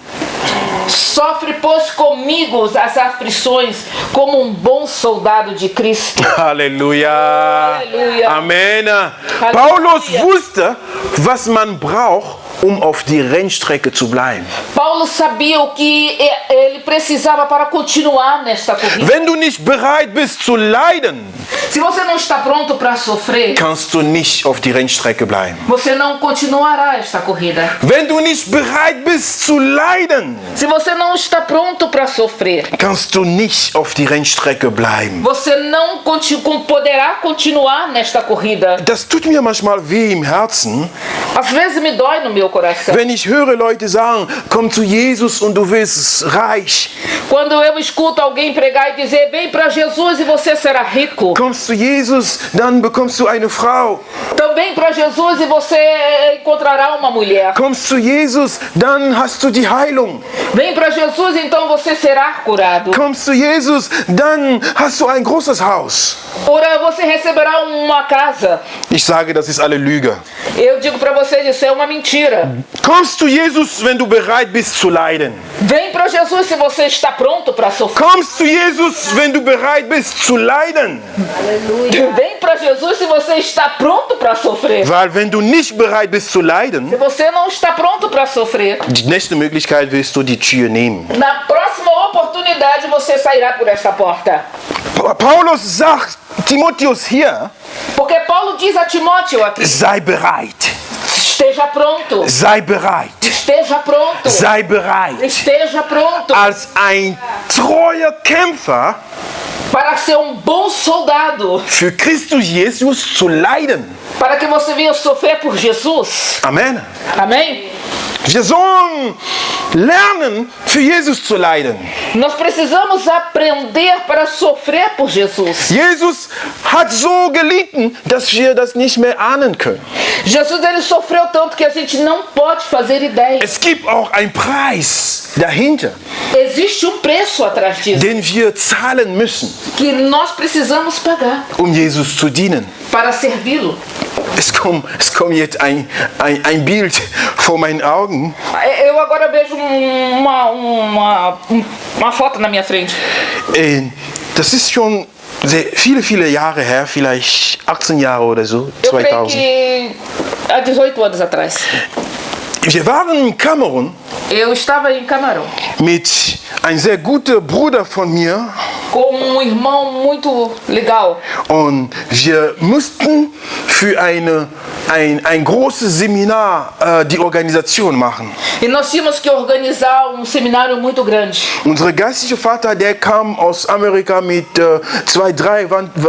S2: sofre, pois, comigo as aflições como um bom soldado de Cristo.
S1: Halleluja.
S2: Halleluja.
S1: Amen.
S2: Halleluja.
S1: Paulus wusste, was man braucht, um auf die Rennstrecke zu bleiben.
S2: Paulo sabia o que ele precisava para continuar nesta corrida.
S1: Wenn du nicht bereit bist zu leiden,
S2: Se você não está pronto para sofrer,
S1: kannst du nicht auf die Rennstrecke bleiben.
S2: você não continuará esta corrida.
S1: Wenn du nicht bereit bist zu leiden,
S2: Se você não está pronto para sofrer,
S1: kannst du nicht auf die Rennstrecke bleiben.
S2: você não poderá continuar nesta corrida.
S1: Das tut mir manchmal weh im Herzen,
S2: Às vezes me dói no meu coração.
S1: wenn ich höre Leute sagen, komm zu Jesus und du wirst reich.
S2: Quando eu escuto alguém pregar e dizer, vem para Jesus e você será rico.
S1: Kommst zu Jesus, dann bekommst du eine Frau.
S2: Também para Jesus e você encontrará uma mulher.
S1: Kommst zu Jesus, dann hast du die Heilung.
S2: Vem para Jesus, então você será curado.
S1: Kommst zu Jesus, dann hast du ein großes Haus.
S2: Ora, você receberá uma casa.
S1: Ich sage, das ist alle Lüge.
S2: Eu digo para vocês, isso é uma mentira. sofra.
S1: Kommst du Jesus, wenn du bereit bist zu leiden?
S2: Vem para Jesus se você está pronto para sofrer.
S1: Kommst du Jesus, wenn du bereit bist zu leiden?
S2: Vem para Jesus se você está pronto para sofrer.
S1: Weil wenn du nicht bereit bist zu leiden,
S2: Se você não está pronto para sofrer,
S1: die nächste Möglichkeit wirst du die Tür nehmen.
S2: na próxima oportunidade você sairá por esta porta.
S1: Paulus sagt Timotheus hier,
S2: Porque Paulo diz a Timóteo aqui:
S1: sei bereit,
S2: esteja pronto,
S1: sei bereit,
S2: esteja pronto,
S1: sei bereit.
S2: esteja pronto
S1: Als ein treuer Kämpfer
S2: para ser bom soldado,
S1: für Christus Jesus zu leiden.
S2: para que você venha sofrer por Jesus.
S1: Amen.
S2: Amém?
S1: Wir sollen lernen, für Jesus zu leiden.
S2: Nós precisamos aprender para sofrer por Jesus.
S1: Jesus hat so gelitten, dass wir das nicht mehr ahnen können.
S2: Jesus ele sofreu tanto que a gente não pode fazer ideia.
S1: Es gibt auch einen Preis dahinter,
S2: Existe preço atrás disso
S1: den wir zahlen müssen,
S2: que nós precisamos pagar
S1: um Jesus zu dienen.
S2: para servi-lo.
S1: Es kommt jetzt ein Bild vor meinen Augen.
S2: Eu agora vejo uma foto na minha frente.
S1: Das ist schon viele Jahre her, vielleicht 18 Jahre oder so,
S2: Eu creio
S1: 2000.
S2: que há 18 anos atrás.
S1: Wir waren in Kamerun
S2: Eu estava em Camarão
S1: mit einem sehr guten Bruder von mir
S2: com irmão muito legal.
S1: und wir mussten für ein großes Seminar die Organisation machen.
S2: E nós tínhamos que organizar seminário muito grande.
S1: Unser geistlicher Vater, der kam aus Amerika mit 2, 3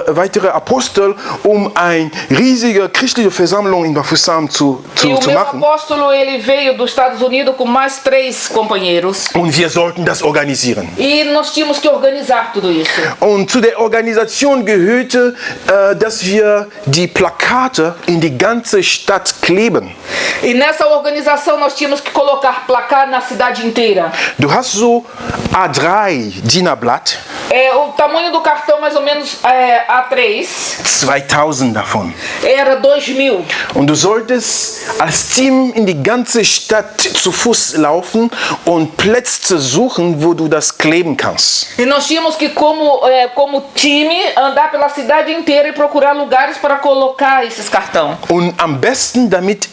S1: weitere Apostel, um eine riesige christliche Versammlung in Bafoussam zu
S2: E o meu
S1: machen.
S2: apóstolo ele veio dos Estados Unidos com mais 3 companheiros.
S1: Und wir sollten das organisieren.
S2: E nós tínhamos que organizar tudo isso.
S1: Und zu der Organisation gehörte, dass wir die Plakate in die ganze Stadt kleben.
S2: E nessa organização nós tínhamos que colocar placar na cidade inteira.
S1: Du hast so A3 DIN-Blatt,
S2: O tamanho do cartão mais ou menos A3
S1: 2000 davon.
S2: era 2000.
S1: Und du solltest als Team in die ganze Stadt zu Fuß laufen und Plätze suchen, wo du das kleben kannst.
S2: E nós tínhamos que, como time, andar pela cidade inteira e procurar lugares para colocar esses cartões.
S1: Und am besten, damit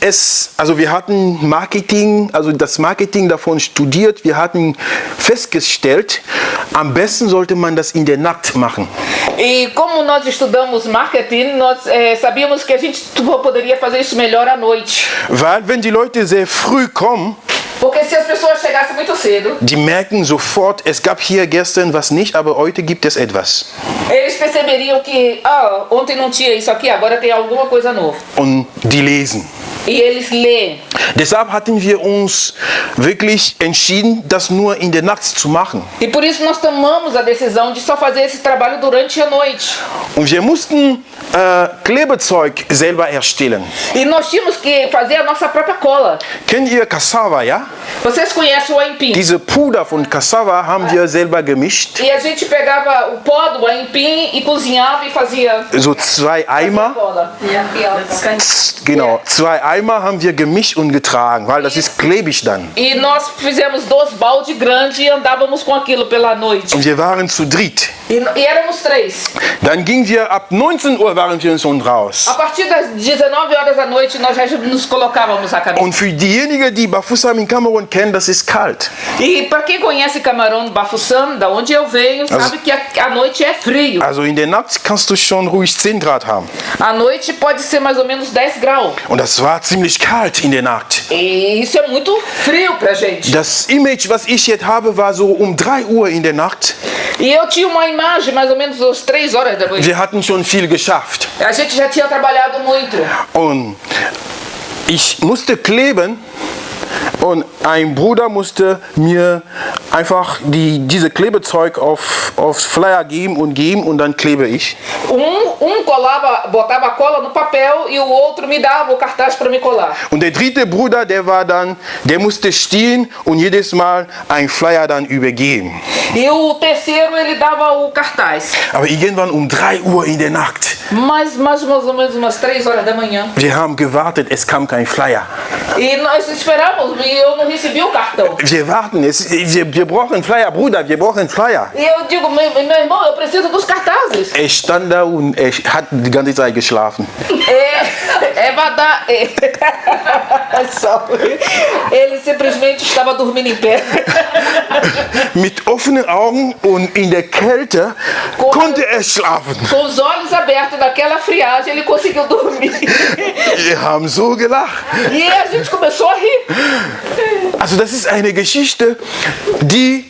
S1: also wir hatten Marketing, also das Marketing davon studiert, wir hatten festgestellt, am besten sollte man das in der Nacht machen.
S2: E como nós estudamos marketing, nós sabíamos que a gente poderia fazer isso melhor à noite.
S1: Weil wenn die Leute sehr früh kommen,
S2: Porque se as pessoas chegassem muito cedo,
S1: die merken sofort, es gab hier gestern was nicht, aber heute gibt es etwas.
S2: eles perceberiam que ontem não tinha isso aqui, agora tem alguma coisa nova.
S1: Und die lesen.
S2: E eles lêem.
S1: Deshalb hatten wir uns wirklich entschieden, das nur in der Nacht zu machen.
S2: E por isso nós tomamos a decisão de só fazer esse trabalho durante a noite.
S1: Und wir mussten Klebezeug selber erstellen.
S2: E nós tínhamos que fazer a nossa própria cola.
S1: Kennt ihr Cassava, ja?
S2: Vocês conhecem o aipim?
S1: Diese Puder von Cassava haben wir selber gemischt.
S2: E a gente pegava o pó do aipim e cozinhava e fazia
S1: So 2 Eimer.
S2: cola.
S1: Genau, 2 Eimer haben wir gemischt und getragen, weil das ist klebig dann.
S2: E nós fizemos 2 baldes grandes e andávamos com aquilo pela noite.
S1: Und wir waren zu dritt.
S2: E éramos 3.
S1: Dann gingen wir, ab 19 Uhr waren wir schon raus.
S2: A partir das 19 horas da noite nós já nos colocávamos a camisa.
S1: Und für diejenigen, die Bafoussam in Kamerun kennen, das ist kalt.
S2: E para quem conhece Camarão, Bafoussam, da onde eu venho, sabe que a noite é frio.
S1: Also in der Nacht kannst du schon ruhig 10 Grad haben.
S2: A noite pode ser mais ou menos 10 graus.
S1: Und das war ziemlich kalt in der Nacht.
S2: E isso é muito frio pra gente.
S1: Das Image, was ich jetzt habe, war so um 3 Uhr in der Nacht.
S2: E eu tinha uma imagem mais ou menos às 3 horas da noite.
S1: Wir hatten schon viel geschafft.
S2: A gente já tinha trabalhado muito.
S1: Und ich musste kleben. Und ein Bruder musste mir einfach diese Klebezeug auf Flyer geben und dann klebe ich.
S2: Botava a cola no papel e o outro me dava o cartaz para me colar.
S1: Und der dritte Bruder, der musste stehen und jedes Mal ein Flyer dann übergeben.
S2: E o terceiro ele dava o cartaz.
S1: Aber irgendwann um 3 Uhr in der Nacht
S2: Mas mais ou menos umas 3 horas da manhã.
S1: Wir haben gewartet, es kam kein Flyer.
S2: E nós esperamos e eu não recebi o cartão.
S1: Wir warten, wir brauchen Flyer, Bruder, wir brauchen Flyer.
S2: E eu digo, meu irmão, eu preciso dos cartazes.
S1: Er stand da und er hat die ganze Zeit geschlafen.
S2: Ele simplesmente estava dormindo em pé.
S1: Mit offenen Augen und in der Kälte konnte er schlafen.
S2: Com os olhos abertos naquela friagem, ele conseguiu dormir.
S1: Wir haben so gelacht.
S2: E a gente começou a rir.
S1: Also das ist eine Geschichte, die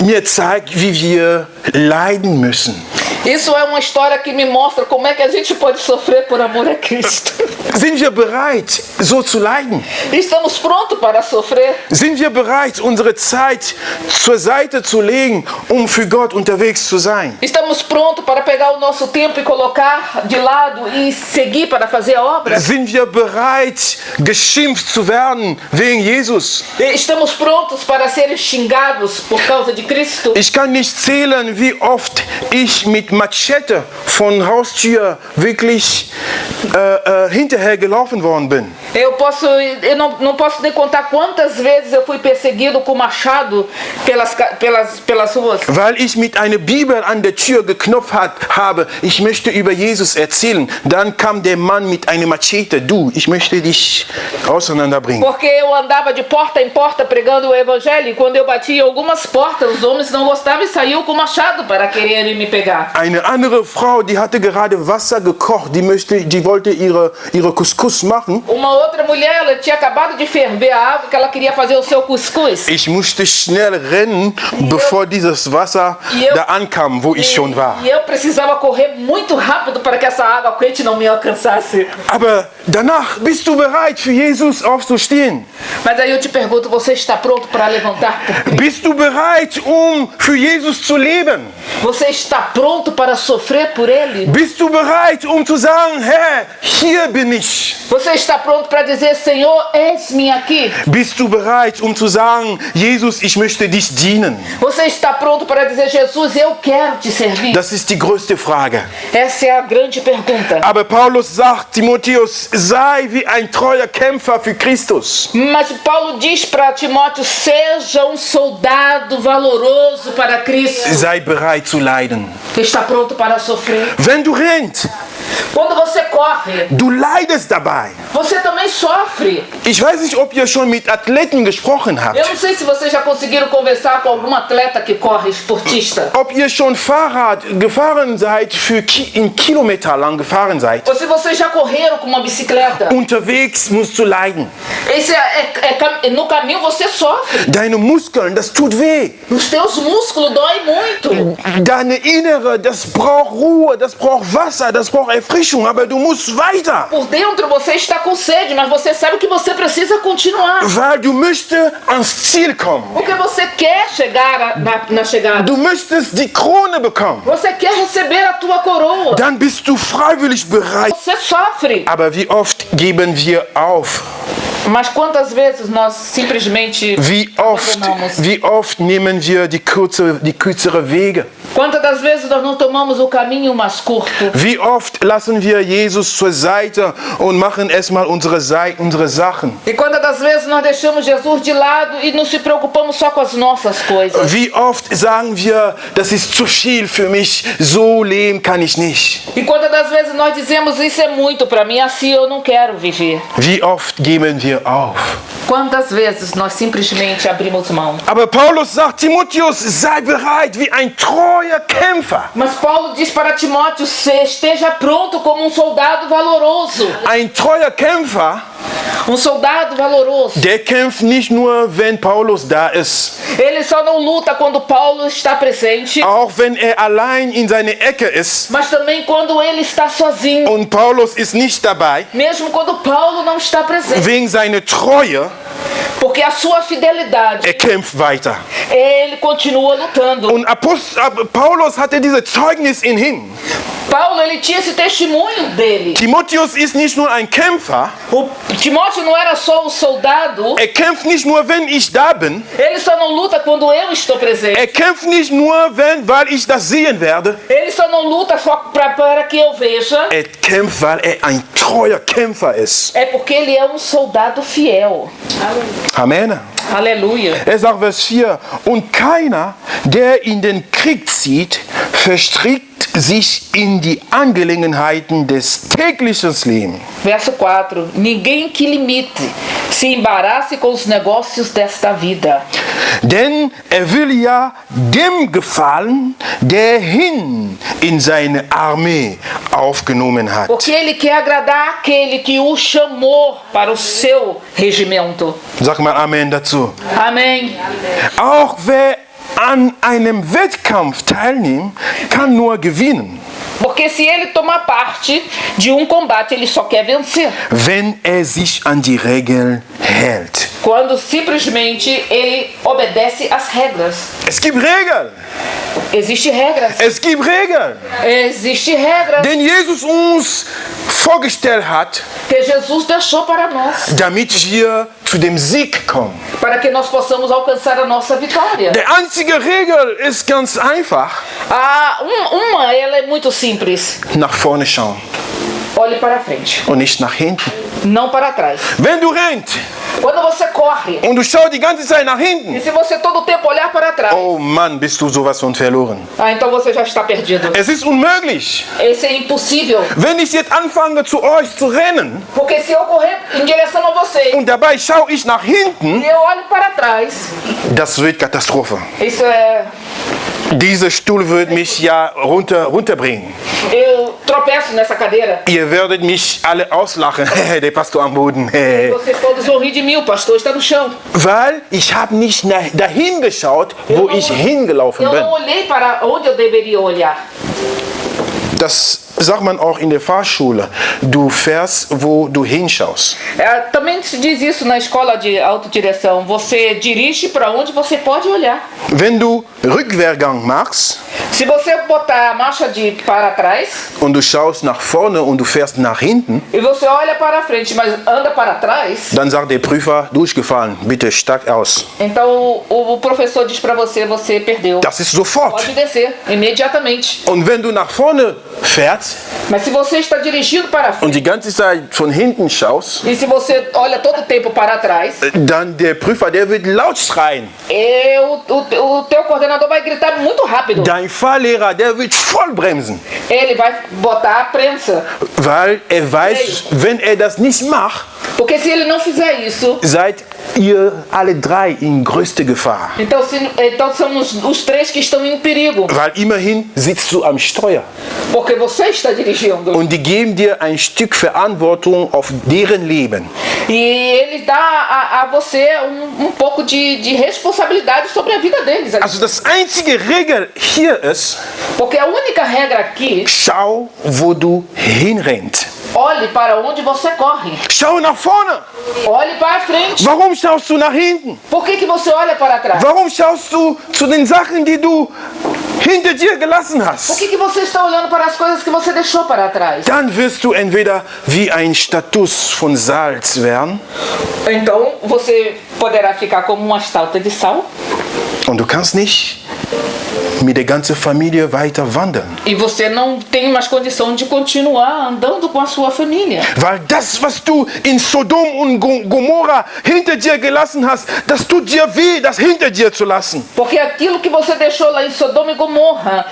S1: mir zeigt, wie wir leiden müssen.
S2: Isso é uma história que me mostra como é que a gente pode sofrer por amor a Cristo.
S1: Sind wir bereit, so zu leiden?
S2: Estamos prontos para sofrer?
S1: Sind wir bereit, unsere Zeit zur Seite zu legen, um für Gott unterwegs zu sein?
S2: Estamos prontos para pegar o nosso tempo e colocar de lado e seguir para fazer a obra?
S1: Sind wir bereit, geschimpft zu werden wegen Jesus?
S2: Estamos prontos para ser xingados por causa de Cristo?
S1: Ich kann nicht zählen, wie oft ich mit Machete von Haustür wirklich hinterher gelaufen worden bin.
S2: Eu não posso nem contar quantas vezes eu fui perseguido com machado pelas ruas.
S1: Weil ich mit einer Bibel an der Tür geknopft habe, ich möchte über Jesus erzählen. Dann kam der Mann mit einer Machete. Du, ich möchte dich auseinanderbringen.
S2: Porque eu andava de porta em porta pregando o evangelho e quando eu batia em algumas portas, os homens não gostavam e saíam com machado para quererem me pegar.
S1: Eine andere Frau, die hatte gerade Wasser gekocht, die wollte ihre Couscous machen.
S2: Uma outra mulher, ela tinha acabado de ferver a água que ela queria fazer o seu cuscuz.
S1: Ich musste schnell rennen, bevor dieses Wasser da ankam, wo ich schon war.
S2: E eu precisava correr muito rápido para que essa água quente não me alcançasse.
S1: Aber danach bist du bereit, für Jesus aufzustehen?
S2: Mas aí eu te pergunto, você está pronto para levantar por Cristo?
S1: Bist du bereit, für Jesus zu leben?
S2: Você está pronto para sofrer por Ele?
S1: Bist du bereit, zu sagen, Herr, hier bin ich?
S2: Você está pronto para dizer, Senhor, eis-me aqui?
S1: Bist du bereit, zu sagen, Jesus, ich möchte dich dienen?
S2: Você está pronto para dizer, Jesus, eu quero te servir?
S1: Das ist die größte Frage.
S2: Essa é a grande pergunta.
S1: Aber Paulus sagt, Timotheus, sei wie ein treuer Kämpfer für Christus.
S2: Mas Paulo diz para Timóteo, seja soldado valoroso para Cristo.
S1: Sei bereit zu leiden.
S2: Está pronto para sofrer.
S1: Wenn du rennst,
S2: quando você corre,
S1: du leidest dabei.
S2: Você também sofre.
S1: Ich weiß nicht, ob ihr schon mit Athleten gesprochen habt.
S2: Eu não sei se vocês já conseguiram conversar com algum atleta que corre, esportista.
S1: Ob ihr schon Fahrrad gefahren seid, in Kilometer lang gefahren seid.
S2: Ou se vocês já correram com uma bicicleta.
S1: Unterwegs musst du leiden.
S2: No caminho você sofre.
S1: Deine Muskeln, das tut weh.
S2: Os teus músculos doem muito.
S1: Deine Innere, das braucht Ruhe, das braucht Wasser, das braucht Erfrischung, aber du musst weiter.
S2: Por dentro você está com sede, mas você sabe que você precisa continuar.
S1: Weil du möchtest ans Ziel kommen.
S2: Porque você quer chegar na chegada.
S1: Du möchtest die Krone bekommen.
S2: Você quer receber a tua coroa.
S1: Dann bist du freiwillig bereit.
S2: Você sofre.
S1: Aber wie oft geben wir auf?
S2: Mas quantas vezes nós simplesmente
S1: wie oft nehmen wir die kürzere Wege?
S2: Quantas das vezes nós não tomamos o caminho mais curto?
S1: Wie oft lassen wir Jesus zur Seite und machen erstmal unsere Sachen?
S2: E quantas das vezes nós deixamos Jesus de lado e não se preocupamos só com as nossas coisas?
S1: Wie oft sagen wir, das ist zu viel für mich, so leben kann ich nicht?
S2: E quantas das vezes nós dizemos, isso é muito para mim, assim eu não quero viver?
S1: Wie oft geben wir auf?
S2: Quantas vezes nós simplesmente abrimos mão?
S1: Aber Paulus sagt, Timotheus, sei bereit wie ein treuer Kämpfer.
S2: Mas Paulo diz para Timóteo, esteja pronto como um soldado valoroso.
S1: Ein treuer Kämpfer,
S2: soldado valoroso.
S1: Der kämpft nicht nur, wenn Paulus da ist.
S2: Ele só não luta quando Paulo está presente.
S1: Auch wenn allein in seiner Ecke ist.
S2: Mas também quando ele está sozinho.
S1: Und Paulus ist nicht dabei.
S2: Mesmo quando Paulo não está presente.
S1: Wegen seiner Treue.
S2: Porque a sua fidelidade.
S1: Kämpft weiter.
S2: Ele continua lutando.
S1: Und Paulus hatte dieses Zeugnis in ihm.
S2: Paulo, ele tinha esse testemunho dele.
S1: Timotheus ist nicht nur ein Kämpfer.
S2: O Timóteo não era só o soldado.
S1: Kämpft nicht nur, wenn ich da bin.
S2: Ele só não luta quando eu estou presente.
S1: Kämpft nicht nur, weil ich das sehen werde.
S2: Ele só não luta só para que eu veja.
S1: Kämpft, weil ein treuer Kämpfer ist.
S2: É porque ele é um soldado fiel.
S1: Amen.
S2: Aleluia.
S1: Sagt Vers 4, und keiner, der in den Krieg zieht, verstrickt sich in die Angelegenheiten des täglichen Lebens.
S2: Verso 4. Ninguém que limite se embarace com os negócios desta vida.
S1: Denn will ja dem gefallen, der hin in seine Armee aufgenommen hat.
S2: Porque ele quer agradar aquele que o chamou para o seu regimento.
S1: Sag mal Amen dazu.
S2: Amém.
S1: Auch wer an einem Wettkampf teilnimmt, kann nur gewinnen.
S2: Porque se ele tomar parte de combate, ele só quer vencer.
S1: Wenn sich an die Regeln hält.
S2: Quando simplesmente ele obedece às regras.
S1: Es gibt Regeln.
S2: Existe regras.
S1: Es gibt Regeln.
S2: Existe regras.
S1: Den Jesus uns vorgestellt hat,
S2: que Jesus deixou para nós.
S1: Damit wir zu dem Sieg kommen.
S2: Para que nós possamos alcançar a nossa vitória.
S1: Die einzige Regel ist ganz einfach.
S2: Ela é muito simples.
S1: Nach vorne schauen.
S2: Olhe para frente.
S1: Und nicht nach hinten.
S2: Não para trás.
S1: Wenn du rennst.
S2: Quando você corre.
S1: Und du schaust die ganze Zeit nach hinten.
S2: E se você todo o tempo olhar para trás.
S1: Oh Mann, bist du sowas von verloren.
S2: Então você já está perdido.
S1: Es ist unmöglich.
S2: Isso é impossível.
S1: Wenn ich jetzt anfange zu euch zu rennen.
S2: Porque se eu correr em direção a você.
S1: Und dabei schaue ich nach hinten.
S2: E eu olho para trás.
S1: Das wird Katastrophe.
S2: Isso é.
S1: Dieser Stuhl wird mich ja runterbringen.
S2: Eu tropeço nessa cadeira.
S1: Ihr werdet mich alle auslachen. Der Pastor am Boden.
S2: Vocês todos vão rir de mim, o pastor está no chão.
S1: Weil ich habe nicht dahin geschaut, wo ich hingelaufen bin.
S2: Eu não olhei para onde eu deveria olhar.
S1: Das sagt man auch in der Fahrschule. Du fährst, wo du hinschaust.
S2: Também se diz isso na escola de autodireção. Você dirige para onde você pode olhar.
S1: Wenn du Rückwärtsgang machst,
S2: se você botar a marcha para trás,
S1: und du schaust nach vorne und du fährst nach hinten,
S2: e você olha para frente, mas anda para trás,
S1: dann sagt der Prüfer, durchgefallen, bitte steig aus.
S2: Então o professor diz para você, você perdeu.
S1: Das ist sofort.
S2: Pode descer imediatamente.
S1: Und wenn du nach vorne fährst,
S2: mas se você está dirigindo para frente,
S1: und die ganze Zeit von hinten schaust,
S2: e se você olha todo o tempo para trás,
S1: dann der Prüfer, der wird laut schreien.
S2: O teu coordenador vai gritar muito rápido.
S1: Dein Fahrlehrer, der wird voll bremsen.
S2: Ele vai botar a prensa.
S1: Weil weiß, wenn das nicht macht,
S2: porque se ele não fizer isso,
S1: seid ihr alle drei in größte Gefahr.
S2: Então somos os três que estão em perigo.
S1: Weil immerhin sitzt du am Steuer.
S2: Porque você está dirigindo.
S1: Und die geben dir ein Stück Verantwortung auf deren Leben.
S2: E ele dá a você pouco de responsabilidade sobre a vida deles.
S1: Also das einzige Regel hier ist,
S2: porque a única regra aqui,
S1: schau, wo du hinrennst.
S2: Olhe para onde você corre.
S1: Schau nach vorne.
S2: Olhe para frente.
S1: Warum schaust du nach hinten?
S2: Por que você olha para trás?
S1: Warum schaust du zu den Sachen, die du hinter dir gelassen hast?
S2: Por que você está olhando para as coisas que você deixou para trás?
S1: Dann wirst du entweder wie ein Status von Salz werden.
S2: Então você poderá ficar como uma estátua de sal.
S1: Und du kannst nicht mit der ganzen Familie weiter wandern.
S2: E você não tem mais condição de continuar andando com a sua família.
S1: Weil das, was du in Sodom und Gomorra hinter dir gelassen hast, das tut dir weh, das hinter dir zu lassen.
S2: Porque aquilo que você deixou lá em Sodoma e Gomorra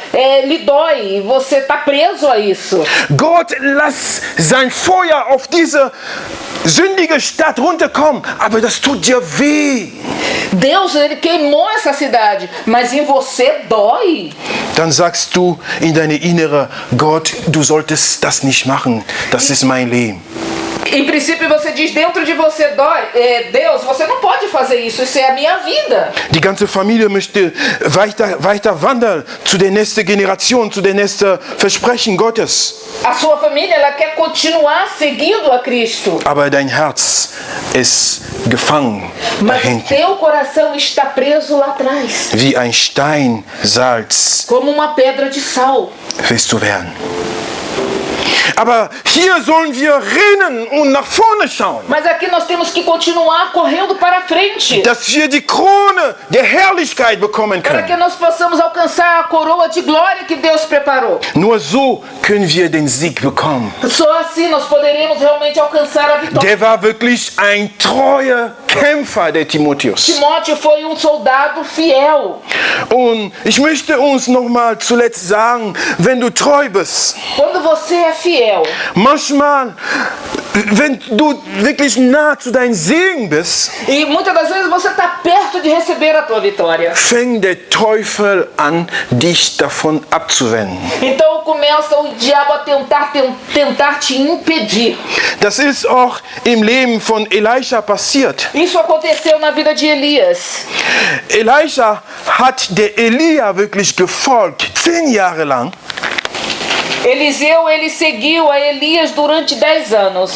S2: lhe dói. Você está preso a isso.
S1: Gott lass sein Feuer auf diese sündige Stadt runterkommen, aber das tut dir weh.
S2: Deus, ele queimou essa cidade, mas em você dói.
S1: Dann sagst du in deine Innere, Gott, du solltest das nicht machen, das ist mein Leben.
S2: Em princípio você diz dentro de você dói, Deus, você não pode fazer isso é a minha vida.
S1: Die ganze Familie möchte weiter wandern zu der nächsten Generation, zu der nächsten Versprechen Gottes.
S2: A sua família, ela quer continuar seguindo a Cristo.
S1: Aber dein Herz ist gefangen
S2: Mas
S1: dahinten.
S2: teu coração está preso lá atrás.
S1: Wie ein Stein Salz
S2: Como uma pedra de sal.
S1: wirst du werden. Aber hier sollen wir rennen und nach vorne schauen,
S2: Mas aqui nós temos que continuar correndo para frente.
S1: dass wir die Krone der Herrlichkeit bekommen
S2: Para que
S1: können.
S2: nós possamos alcançar a coroa de glória que Deus preparou.
S1: Nur so können wir den Sieg bekommen.
S2: Só assim nós poderemos realmente alcançar a vitória.
S1: Der war wirklich ein treuer Kämpfer, der Timotheus.
S2: Timóteo foi soldado fiel.
S1: Und ich möchte uns nochmal zuletzt sagen, wenn du treu bist,
S2: Quando você é fiel,
S1: manchmal, wenn du wirklich nah zu deinem Segen bist,
S2: e muitas das vezes você está perto de receber a tua vitória.
S1: fängt der Teufel an, dich davon abzuwenden.
S2: Então começa o diabo a tentar te impedir.
S1: Das ist auch im Leben von Elisha passiert.
S2: Isso aconteceu na vida de Elias.
S1: Elisha hat der Elia wirklich gefolgt, 10 Jahre lang.
S2: Eliseu, ele seguiu a Elias durante 10 anos.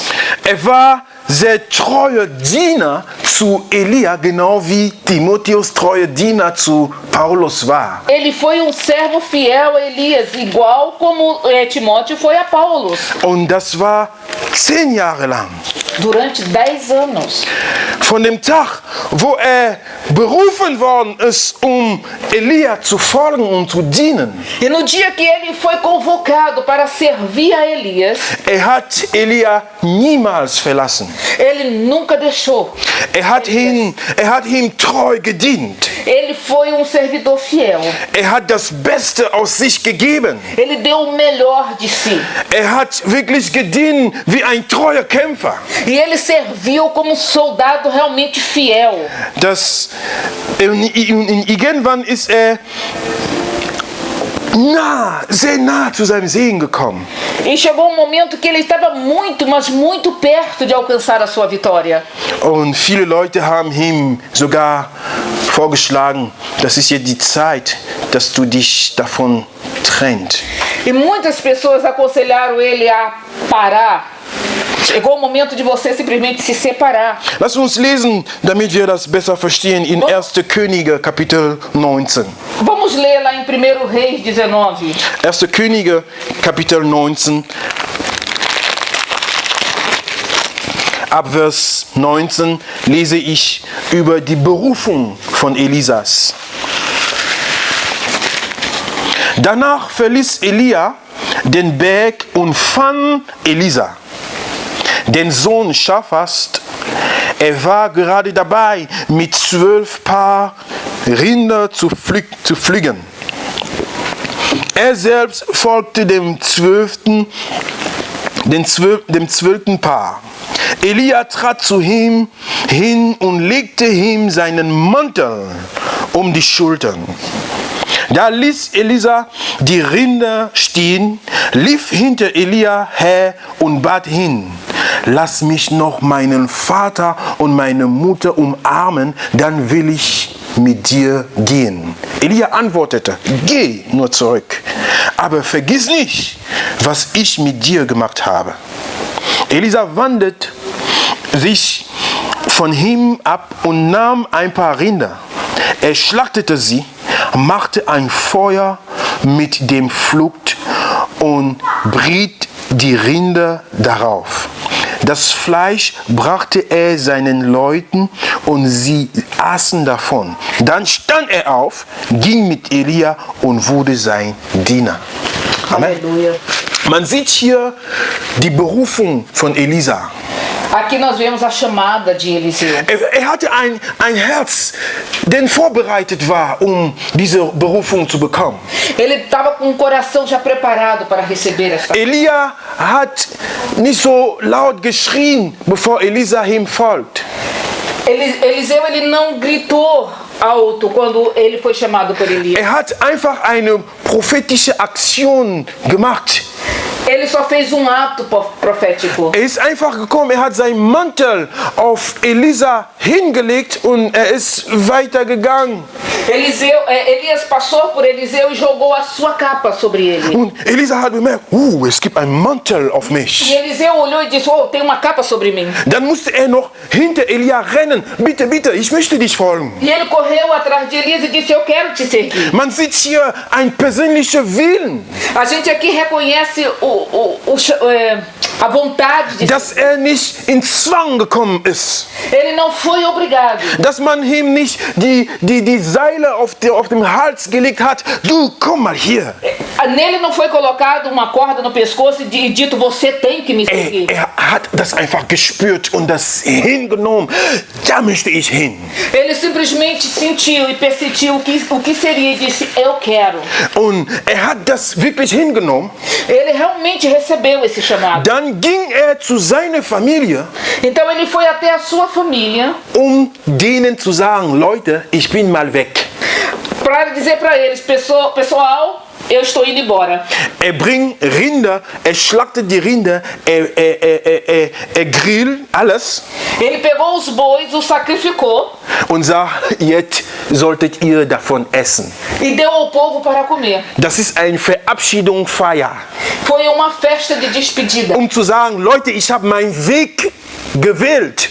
S1: War sehr treuer Diener zu Elia, genau wie Timotheus treuer Diener zu Paulus war.
S2: Ele foi servo fiel a Elias, igual como Timóteo foi a Paulo.
S1: Und das war 10 Jahre lang.
S2: Durante 10 anos.
S1: Von dem Tag, wo berufen worden ist, Elia zu folgen und zu dienen,
S2: E no dia que ele foi convocado para servir a Elias,
S1: hat Elia niemals verlassen.
S2: ele nunca deixou.
S1: Hat ihm treu gedient.
S2: Ele foi servidor fiel.
S1: Hat das Beste aus sich gegeben.
S2: Ele deu o melhor de si.
S1: Hat wirklich gedient wie ein treuer Kämpfer.
S2: E ele serviu como soldado realmente fiel.
S1: Irgendwann ist sehr nah zu seinem Segen gekommen.
S2: E chegou um momento que ele estava muito, mas muito perto de alcançar a sua vitória.
S1: Und viele Leute haben ihm sogar vorgeschlagen, das ist jetzt die Zeit, dass du dich davon trennt.
S2: E muitas pessoas aconselharam ele a parar. Chegou o momento de você simplesmente se separar.
S1: Lass uns lesen, damit wir das besser verstehen, in 1. Könige, Kapitel 19.
S2: Vamos ler lá em 1 Reis 19.
S1: 1. Könige, Kapitel 19. Ab Vers 19 lese ich über die Berufung von Elisas. Danach verließ Elia den Berg und fand Elisa, den Sohn Schaphast. Er war gerade dabei, mit 12 Paar Rinder zu pflügen. Er selbst folgte dem 12. Paar. Elia trat zu ihm hin und legte ihm seinen Mantel um die Schultern. Da ließ Elisa die Rinder stehen, lief hinter Elia her und bat ihn: Lass mich noch meinen Vater und meine Mutter umarmen, dann will ich mit dir gehen. Elia antwortete: Geh nur zurück, aber vergiss nicht, was ich mit dir gemacht habe. Elisa wandte sich von ihm ab und nahm ein paar Rinder. Er schlachtete sie, machte ein Feuer mit dem Flucht und briet die Rinder darauf. Das Fleisch brachte er seinen Leuten und sie aßen davon. Dann stand er auf, ging mit Elia und wurde sein Diener. Amen.
S2: Aleluia.
S1: Man sieht hier die Berufung von Elisa.
S2: Aqui nós vemos a chamada de Eliseu.
S1: Hatte ein Herz, das vorbereitet war, diese Berufung zu bekommen.
S2: Ele estava com o coração já preparado para receber esta.
S1: Elia hat nicht so laut geschrien, bevor Elisa ihm folgt.
S2: Eliseu ele não gritou alto quando ele foi chamado por Elias.
S1: Hat einfach eine prophetische Aktion gemacht.
S2: Ele só fez ato profético.
S1: Ist einfach gekommen, hat seinen Mantel auf Elisa hingelegt und ist weitergegangen.
S2: Elias passou por Eliseu e jogou a sua capa sobre ele.
S1: Und Elisa hat bemerkt, es gibt einen Mantel auf mich.
S2: E Eliseu olhou e disse: tem uma capa sobre mim.
S1: Dann musste noch hinter Elia rennen. Bitte, bitte, ich möchte dich folgen.
S2: E ele correu atrás de Elias e disse: eu quero te servir.
S1: Man sieht hier ein persönlicher Willen.
S2: A gente aqui reconhece a vontade de
S1: dass nicht in Zwang gekommen ist,
S2: Ele não foi obrigado.
S1: dass man ihm nicht die Seile auf dem Hals gelegt hat. Du, komm mal hier.
S2: Nele não foi colocado uma corda no pescoço e dito, você tem que me seguir.
S1: Er hat das einfach gespürt und das hingenommen. Da möchte ich hin.
S2: Ele simplesmente sentiu e percebeu o que seria e disse, eu quero.
S1: Und er hat das wirklich hingenommen.
S2: Ele realmente recebeu esse chamado.
S1: Dann ging er zu seiner Familie,
S2: Então ele foi até a sua família
S1: denen zu sagen, Leute, ich bin mal weg.
S2: para dizer para eles, pessoal, eu estou indo embora.
S1: Er bringt Rinder, er schlachtet die Rinder, er grillt alles
S2: Ele pegou os bois, os sacrificou
S1: und sagt, jetzt solltet ihr davon essen.
S2: e deu ao povo para comer.
S1: Das ist eine Verabschiedungsfeier,
S2: Foi uma festa de despedida.
S1: zu sagen, Leute, ich habe meinen Weg gewählt.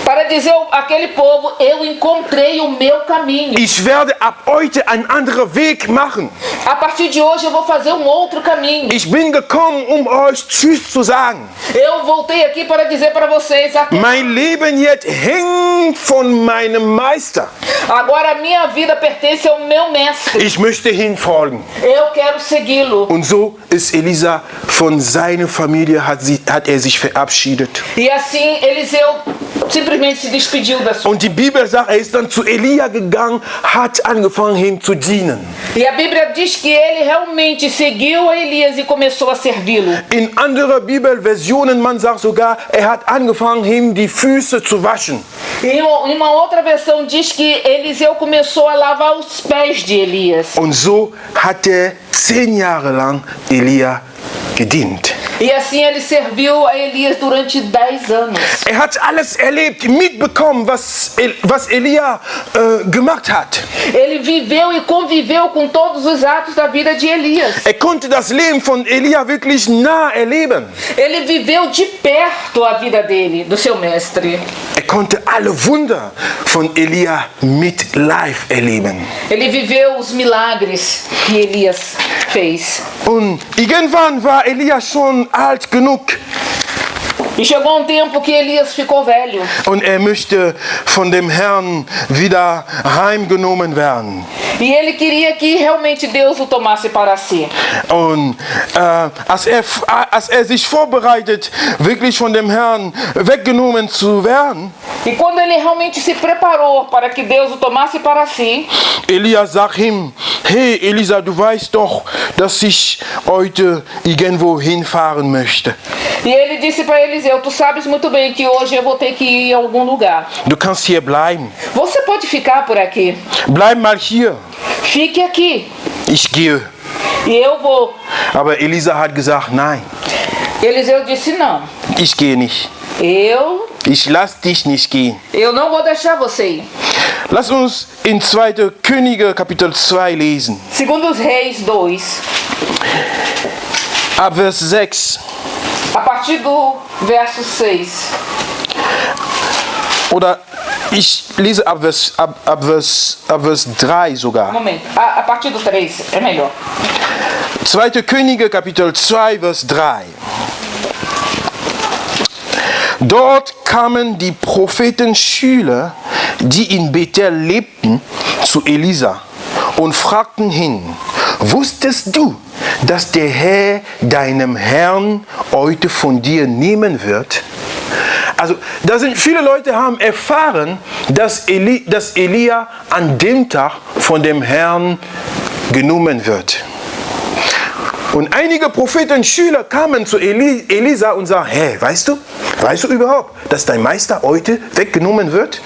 S2: Para dizer àquele povo, eu encontrei o meu caminho.
S1: Ich werde ab heute einen anderen Weg machen.
S2: A partir de hoje eu vou fazer um outro caminho.
S1: Ich bin gekommen, euch Tschüss zu sagen.
S2: Eu voltei aqui para dizer para vocês,
S1: Mein Leben jetzt hängt von meinem Meister.
S2: agora a minha vida pertence ao meu mestre.
S1: Ich möchte hinfolgen.
S2: Eu quero segui-lo.
S1: Und so ist Elisa von seiner Familie, hat er sich verabschiedet.
S2: E assim Eliseu simplesmente se despediu da sua.
S1: Und die Bibel sagt, er ist dann zu Elia gegangen, hat angefangen, ihm zu dienen.
S2: E a Bíblia diz que ele realmente seguiu a Elias e começou a servi-lo.
S1: In anderen Bibelversionen, man sagt sogar, er hat angefangen, ihm die Füße zu waschen.
S2: E em uma outra versão diz que Eliseu começou a lavar os pés de Elias.
S1: Und so hat er 10 Jahre lang Elia gedient.
S2: E assim ele serviu a Elias durante 10 anos.
S1: Er hat alles erlebt, mitbekommen, was Elia gemacht hat.
S2: Ele viveu e conviveu com todos os atos da vida de Elias.
S1: Er konnte das Leben von Elia wirklich nah erleben.
S2: Ele viveu de perto a vida dele, do seu mestre.
S1: Er konnte alle Wunder von Elia mit live erleben.
S2: Ele viveu os milagres que Elias fez.
S1: Und irgendwann war Elia schon alt genug.
S2: E chegou um tempo que Elias ficou velho.
S1: Und er möchte von dem Herrn wieder heimgenommen werden.
S2: E ele queria que realmente Deus o tomasse para si.
S1: Und als er sich vorbereitet, wirklich von dem Herrn weggenommen zu werden,
S2: E quando ele realmente se preparou para que Deus o tomasse para si,
S1: Elia sagt ihm, hey Elisa, du weißt doch, dass ich heute irgendwo hinfahren möchte.
S2: e ele disse para Eliseu, tu sabes muito bem que hoje eu vou ter que ir a algum lugar.
S1: Du kannst hier bleiben.
S2: Você pode ficar por aqui.
S1: Bleib mal hier.
S2: Fique aqui.
S1: Ich gehe.
S2: E eu vou.
S1: Aber Elisa hat gesagt, nein,
S2: Eliseu disse, não.
S1: ich gehe nicht. Ich lass dich nicht gehen.
S2: Eu não vou deixar você ir.
S1: Lass uns in 2. Könige Kapitel 2 lesen.
S2: Segundo os Reis 2,
S1: Ab Vers 6.
S2: a partir do verso 6.
S1: Oder ich lese ab Vers 3 sogar.
S2: Momento. A partir do 3 é melhor.
S1: 2. Könige Kapitel 2 Vers 3. Dort kamen die Prophetenschüler, die in Bethel lebten, zu Elisa und fragten ihn, wusstest du, dass der Herr deinem Herrn heute von dir nehmen wird? Also, viele Leute haben erfahren, dass Elia an dem Tag von dem Herrn genommen wird. Und einige Prophetenschüler kamen zu Elisa und sagten, hey, weißt du überhaupt, dass dein Meister heute weggenommen wird?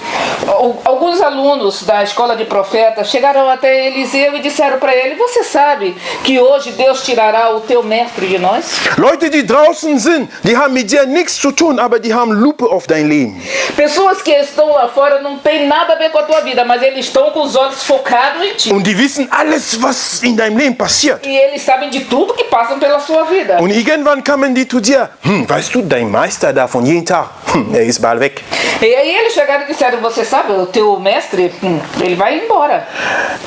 S2: Alguns alunos da escola de profetas chegaram até Eliseu e disseram para ele, você sabe que hoje Deus tirará o teu mestre de nós?
S1: Leute, die draußen sind, die haben mit dir nichts zu tun, aber die haben Lupe auf dein Leben.
S2: Pessoas que estão lá fora não tem nada a ver com a tua vida, mas eles estão com os olhos focados em ti.
S1: Und die wissen alles, was in deinem Leben passiert.
S2: E eles sabem de tudo que passam pela sua vida.
S1: Und irgendwann kamen die zu dir, weißt du, dein Meister da von jeden Tag, er ist bald weg.
S2: E aí eles chegaram e disseram, você sabe, o teu mestre, ele vai embora.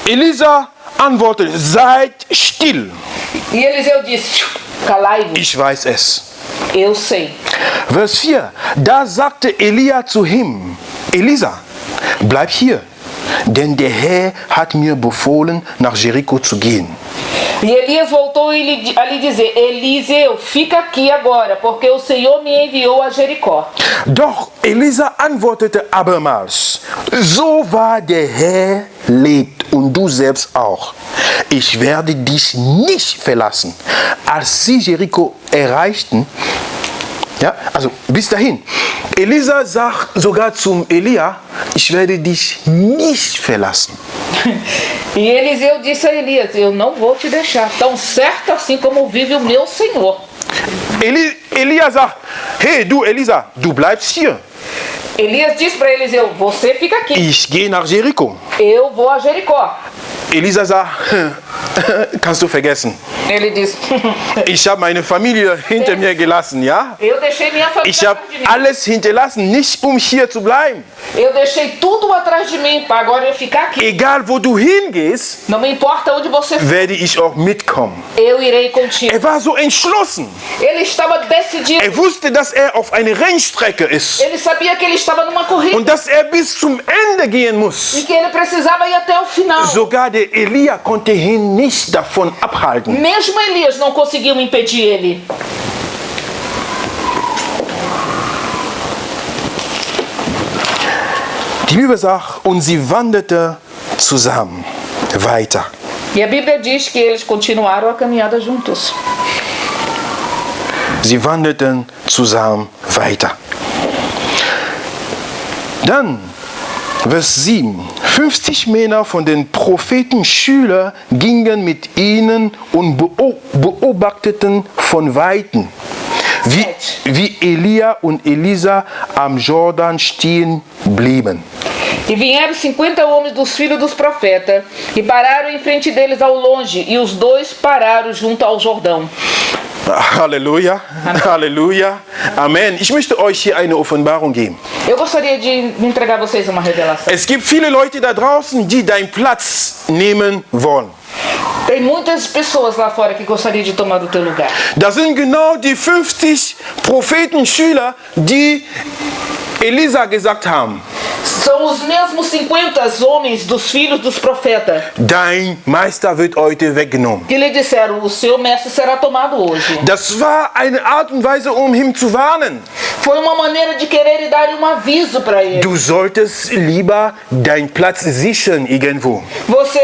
S1: Elisa antwortete, seid still.
S2: E Eliseu disse, Calai-vos.
S1: Ich weiß es.
S2: Eu sei.
S1: Vers 4. Da sagte Elia zu ihm, Elisa, bleib hier, denn der Herr hat mir befohlen, nach Jericho zu gehen.
S2: E Elias voltou a lhe dizer, Eliseu, fica aqui agora, porque o Senhor me enviou a Jericó.
S1: Doch Elisa antwortete abermals, so wahr der Herr lebt und du selbst auch. Ich werde dich nicht verlassen. Als sie Jericho erreichten, ja, also bis dahin, Elisa sagt sogar zum Elia, ich werde dich nicht verlassen.
S2: E Eliseu disse a Elias, eu não vou te deixar, tão certo assim como vive o meu Senhor.
S1: Elia sagt, hey du Elisa, du bleibst hier.
S2: Elias disse para Eliseu, você fica aqui,
S1: Ich gehe nach Jericho.
S2: eu vou a Jericó.
S1: Elisa sagt, kannst du vergessen.
S2: Ele disse,
S1: Ich habe meine Familie hinter mir gelassen, ja?
S2: eu deixei minha família
S1: Ich habe
S2: atrás de mim.
S1: alles hinterlassen, nicht um hier zu bleiben.
S2: Eu deixei tudo atrás de mim para agora eu ficar aqui.
S1: Egal wo du hingehst,
S2: Não me importa onde você for,
S1: werde ich auch mitkommen.
S2: eu irei contigo.
S1: Er war so entschlossen.
S2: Ele estava decidido.
S1: Er wusste, dass er auf eine Rennstrecke ist
S2: Ele sabia que ele estava numa corrida
S1: und dass er bis zum Ende gehen
S2: e
S1: muss.
S2: que ele precisava ir até o final.
S1: Sogar der Elia konnte ihn nicht davon abhalten.
S2: Mesmo Elias não conseguiu impedir ele.
S1: Die Bibel sagt, und sie wanderte zusammen weiter.
S2: E a Bíblia diz que eles continuaram a caminhada juntos.
S1: Sie wanderten zusammen weiter. Dann, Vers 7. 50 Männer von den Prophetenschülern gingen mit ihnen und beobachteten von Weitem, wie Elia und Elisa am Jordan stehen blieben.
S2: E vieram 50 homens dos filhos dos profetas e pararam em frente deles ao longe, e os dois pararam junto ao Jordão.
S1: Halleluja, Halleluja, Amen. Ich möchte euch hier eine Offenbarung geben.
S2: Eu gostaria de entregar a vocês uma revelação.
S1: Es gibt viele Leute da draußen, die deinen Platz nehmen wollen.
S2: Tem muitas pessoas lá fora que gostariam de tomar o teu lugar.
S1: Das sind genau die 50 Prophetenschüler, die Elisa gesagt haben,
S2: São os mesmos 50 homens dos filhos dos profetas
S1: dein Meister wird heute weggenommen.
S2: que lhe disseram, o seu mestre será tomado hoje.
S1: Das war eine Art und Weise, um ihn zu warnen.
S2: Foi uma maneira de querer dar um aviso para ele.
S1: Du solltest lieber deinen Platz sichern irgendwo.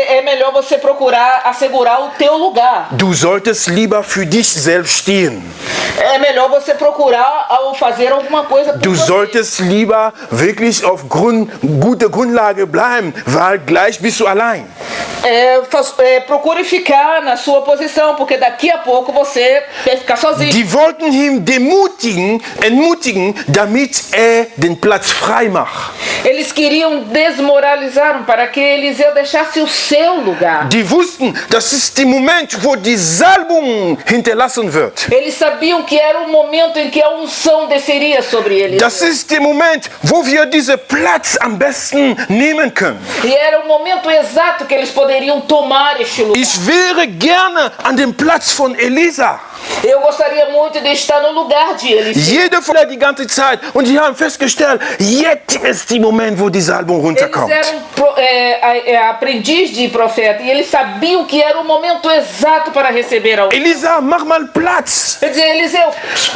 S2: É melhor você procurar assegurar o teu lugar.
S1: Du solltest lieber für dich selbst stehen.
S2: É melhor você procurar ao fazer alguma coisa por
S1: Du
S2: você.
S1: solltest lieber wirklich auf gute Grundlage bleiben, weil gleich bist du allein.
S2: Procure ficar na sua posição, porque daqui a pouco você vai ficar sozinho.
S1: Die wollten ihn entmutigen, damit er den Platz frei macht.
S2: Eles queriam desmoralizar para que Eliseu deixasse o seu lugar.
S1: Die wussten, das ist der Moment, wo die Salbung hinterlassen wird.
S2: Eles sabiam que era o momento em que a unção desceria sobre eles.
S1: Das ist der Moment, wo wir diesen Platz am besten nehmen können.
S2: E era o momento exato que eles poderiam tomar este lugar.
S1: Ich wäre gerne an dem Platz von Elisa.
S2: Eu gostaria muito de estar no lugar de Eliseu.
S1: Jede von die ganze Zeit. Und die haben festgestellt, jetzt ist der Moment, wo die Salbung
S2: Eles
S1: runterkommt.
S2: eram aprendiz de profeta e eles sabiam que era o momento exato para receber a unção.
S1: Elisa, mach mal Platz.
S2: Quer dizer, Eliseu,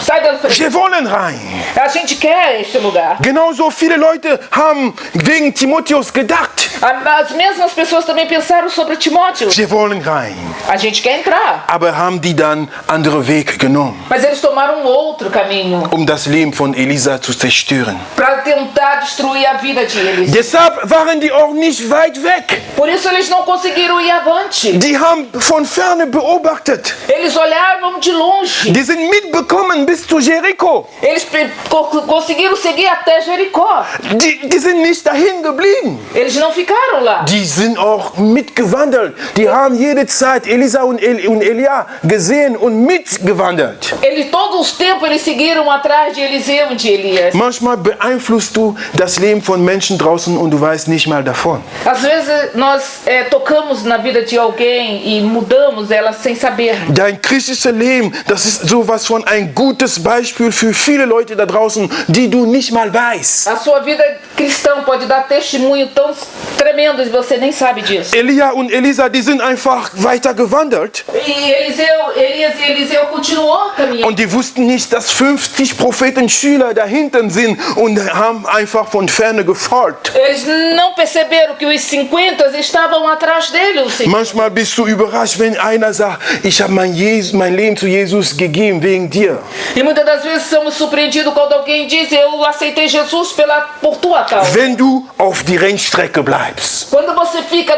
S2: sai da frente.
S1: Wir wollen rein.
S2: A gente quer este lugar.
S1: Genauso viele Leute haben wegen Timotheus gedacht.
S2: As mesmas pessoas também pensaram sobre Timóteo.
S1: Wir wollen rein.
S2: A gente quer entrar.
S1: Aber haben die dann andere Weg genommen,
S2: Mas eles tomaram um outro caminho
S1: um das Leben von Elisa zu zerstören.
S2: para tentar destruir a vida de eles.
S1: Deshalb waren die auch nicht weit weg.
S2: Por isso eles não conseguiram ir avante.
S1: Die haben von ferne beobachtet.
S2: Eles olharam de longe.
S1: Die sind mitbekommen bis zu Jericho.
S2: Eles conseguiram seguir até Jericó.
S1: Die sind nicht dahin geblieben.
S2: Eles não ficaram lá.
S1: Die sind auch mitgewandelt. Die haben jede Zeit Elisa und Elia gesehen und mit gewandelt.
S2: Todos os tempos eles seguiram atrás de Eliseu e de Elias.
S1: Manchmal beeinflusst du das Leben von Menschen draußen und du weißt nicht mal davon.
S2: Às vezes nós tocamos na vida de alguém e mudamos ela sem saber.
S1: Dein christliches Leben, das ist sowas von ein gutes Beispiel für viele Leute da draußen, die du nicht mal weißt.
S2: A sua vida cristã pode dar testemunho tão tremendo e você nem sabe disso.
S1: Elia und Elisa, die sind einfach weiter gewandelt.
S2: Elias e Eliseu continuou caminhando.
S1: Und die wussten nicht, dass 50 Prophetenschüler da hinten sind und haben einfach von ferne gefolgt.
S2: Eles não perceberam que os 50 estavam atrás dele.
S1: Manchmal bist du überrascht, wenn einer sagt, ich habe mein Leben zu Jesus gegeben wegen dir.
S2: E muitas das vezes somos surpreendidos quando alguém diz, eu aceitei Jesus por tua causa.
S1: Wenn du auf die Rennstrecke bleibst,
S2: Quando você fica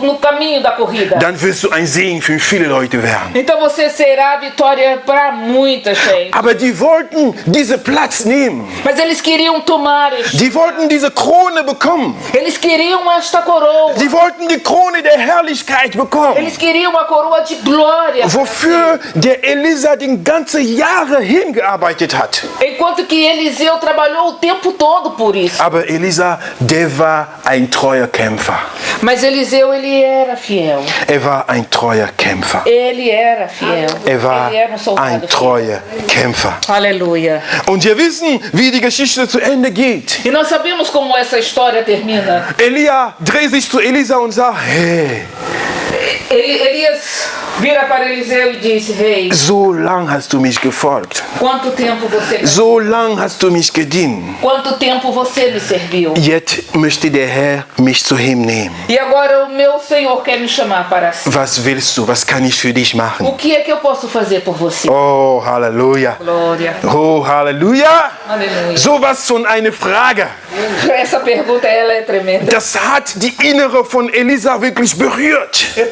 S2: no caminho da corrida,
S1: dann wirst du ein Segen für viele Leute werden.
S2: então você será a vitória para muita gente.
S1: Aber die wollten diesen Platz nehmen.
S2: Mas eles queriam tomar
S1: Die wollten diese Krone bekommen.
S2: Eles queriam esta coroa.
S1: Die wollten die Krone der Herrlichkeit bekommen.
S2: Eles queriam uma coroa de glória.
S1: Wofür der Elisa den ganzen Jahre hingearbeitet hat.
S2: Enquanto que Eliseu trabalhou o tempo todo por isso.
S1: Aber Elisa, der war ein treuer Kämpfer.
S2: Mas Eliseu, ele era fiel.
S1: Er war ein treuer Kämpfer.
S2: Ele era fiel.
S1: Er war
S2: Ele era soldado
S1: ein treuer Kämpfer.
S2: fiel. Aleluia.
S1: Und wir wissen, wie die Geschichte zu Ende geht.
S2: E nós sabemos como essa história termina.
S1: Elia dreht sich zu Elisa und sagt, hey,
S2: Elias vira para Eliseu e disse, rei,
S1: so lang hast du mich gefolgt.
S2: quanto tempo você
S1: So lang hast du mich gedient.
S2: Quanto tempo você me serviu?
S1: Jetzt möchte der Herr mich zu ihm nehmen.
S2: E agora o meu Senhor quer me chamar para si.
S1: Was willst du? Was kann ich für dich machen?
S2: O que é que eu posso fazer por você?
S1: Oh, Halleluja.
S2: Glória.
S1: Oh, Halleluja.
S2: Aleluia.
S1: Sowas von eine Frage.
S2: Essa pergunta, ela é tremenda.
S1: Das hat die Innere von Elisa wirklich berührt.
S2: Eu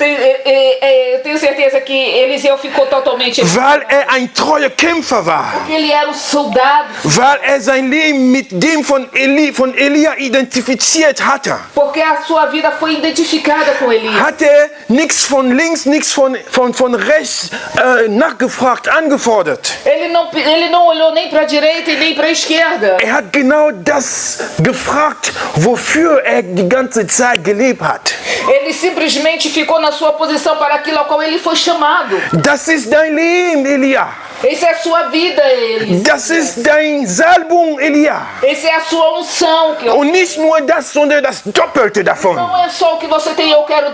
S2: tenho certeza que Eliseu ficou totalmente...
S1: Weil er ein treuer Kämpfer war.
S2: Ele era um soldado.
S1: Weil er sein Leben mit dem von Elia identifiziert hatte.
S2: Porque a sua vida foi identificada com Elias.
S1: Hat er nichts von links, nichts von rechts nachgefragt, angefordert.
S2: Ele não olhou nem para a direita e nem para a esquerda.
S1: Er hat genau das gefragt, wofür er die ganze Zeit gelebt hat.
S2: Ele simplesmente ficou na sua posição para aquilo ao qual ele foi chamado.
S1: Das ist dein Leben, Elia.
S2: Essa é a sua vida, Elis.
S1: Das ist dein Salbung, Elia.
S2: Essa é a sua unção.
S1: Und nicht nur das, sondern das Doppelte davon.
S2: Não é só o que você tem, eu quero...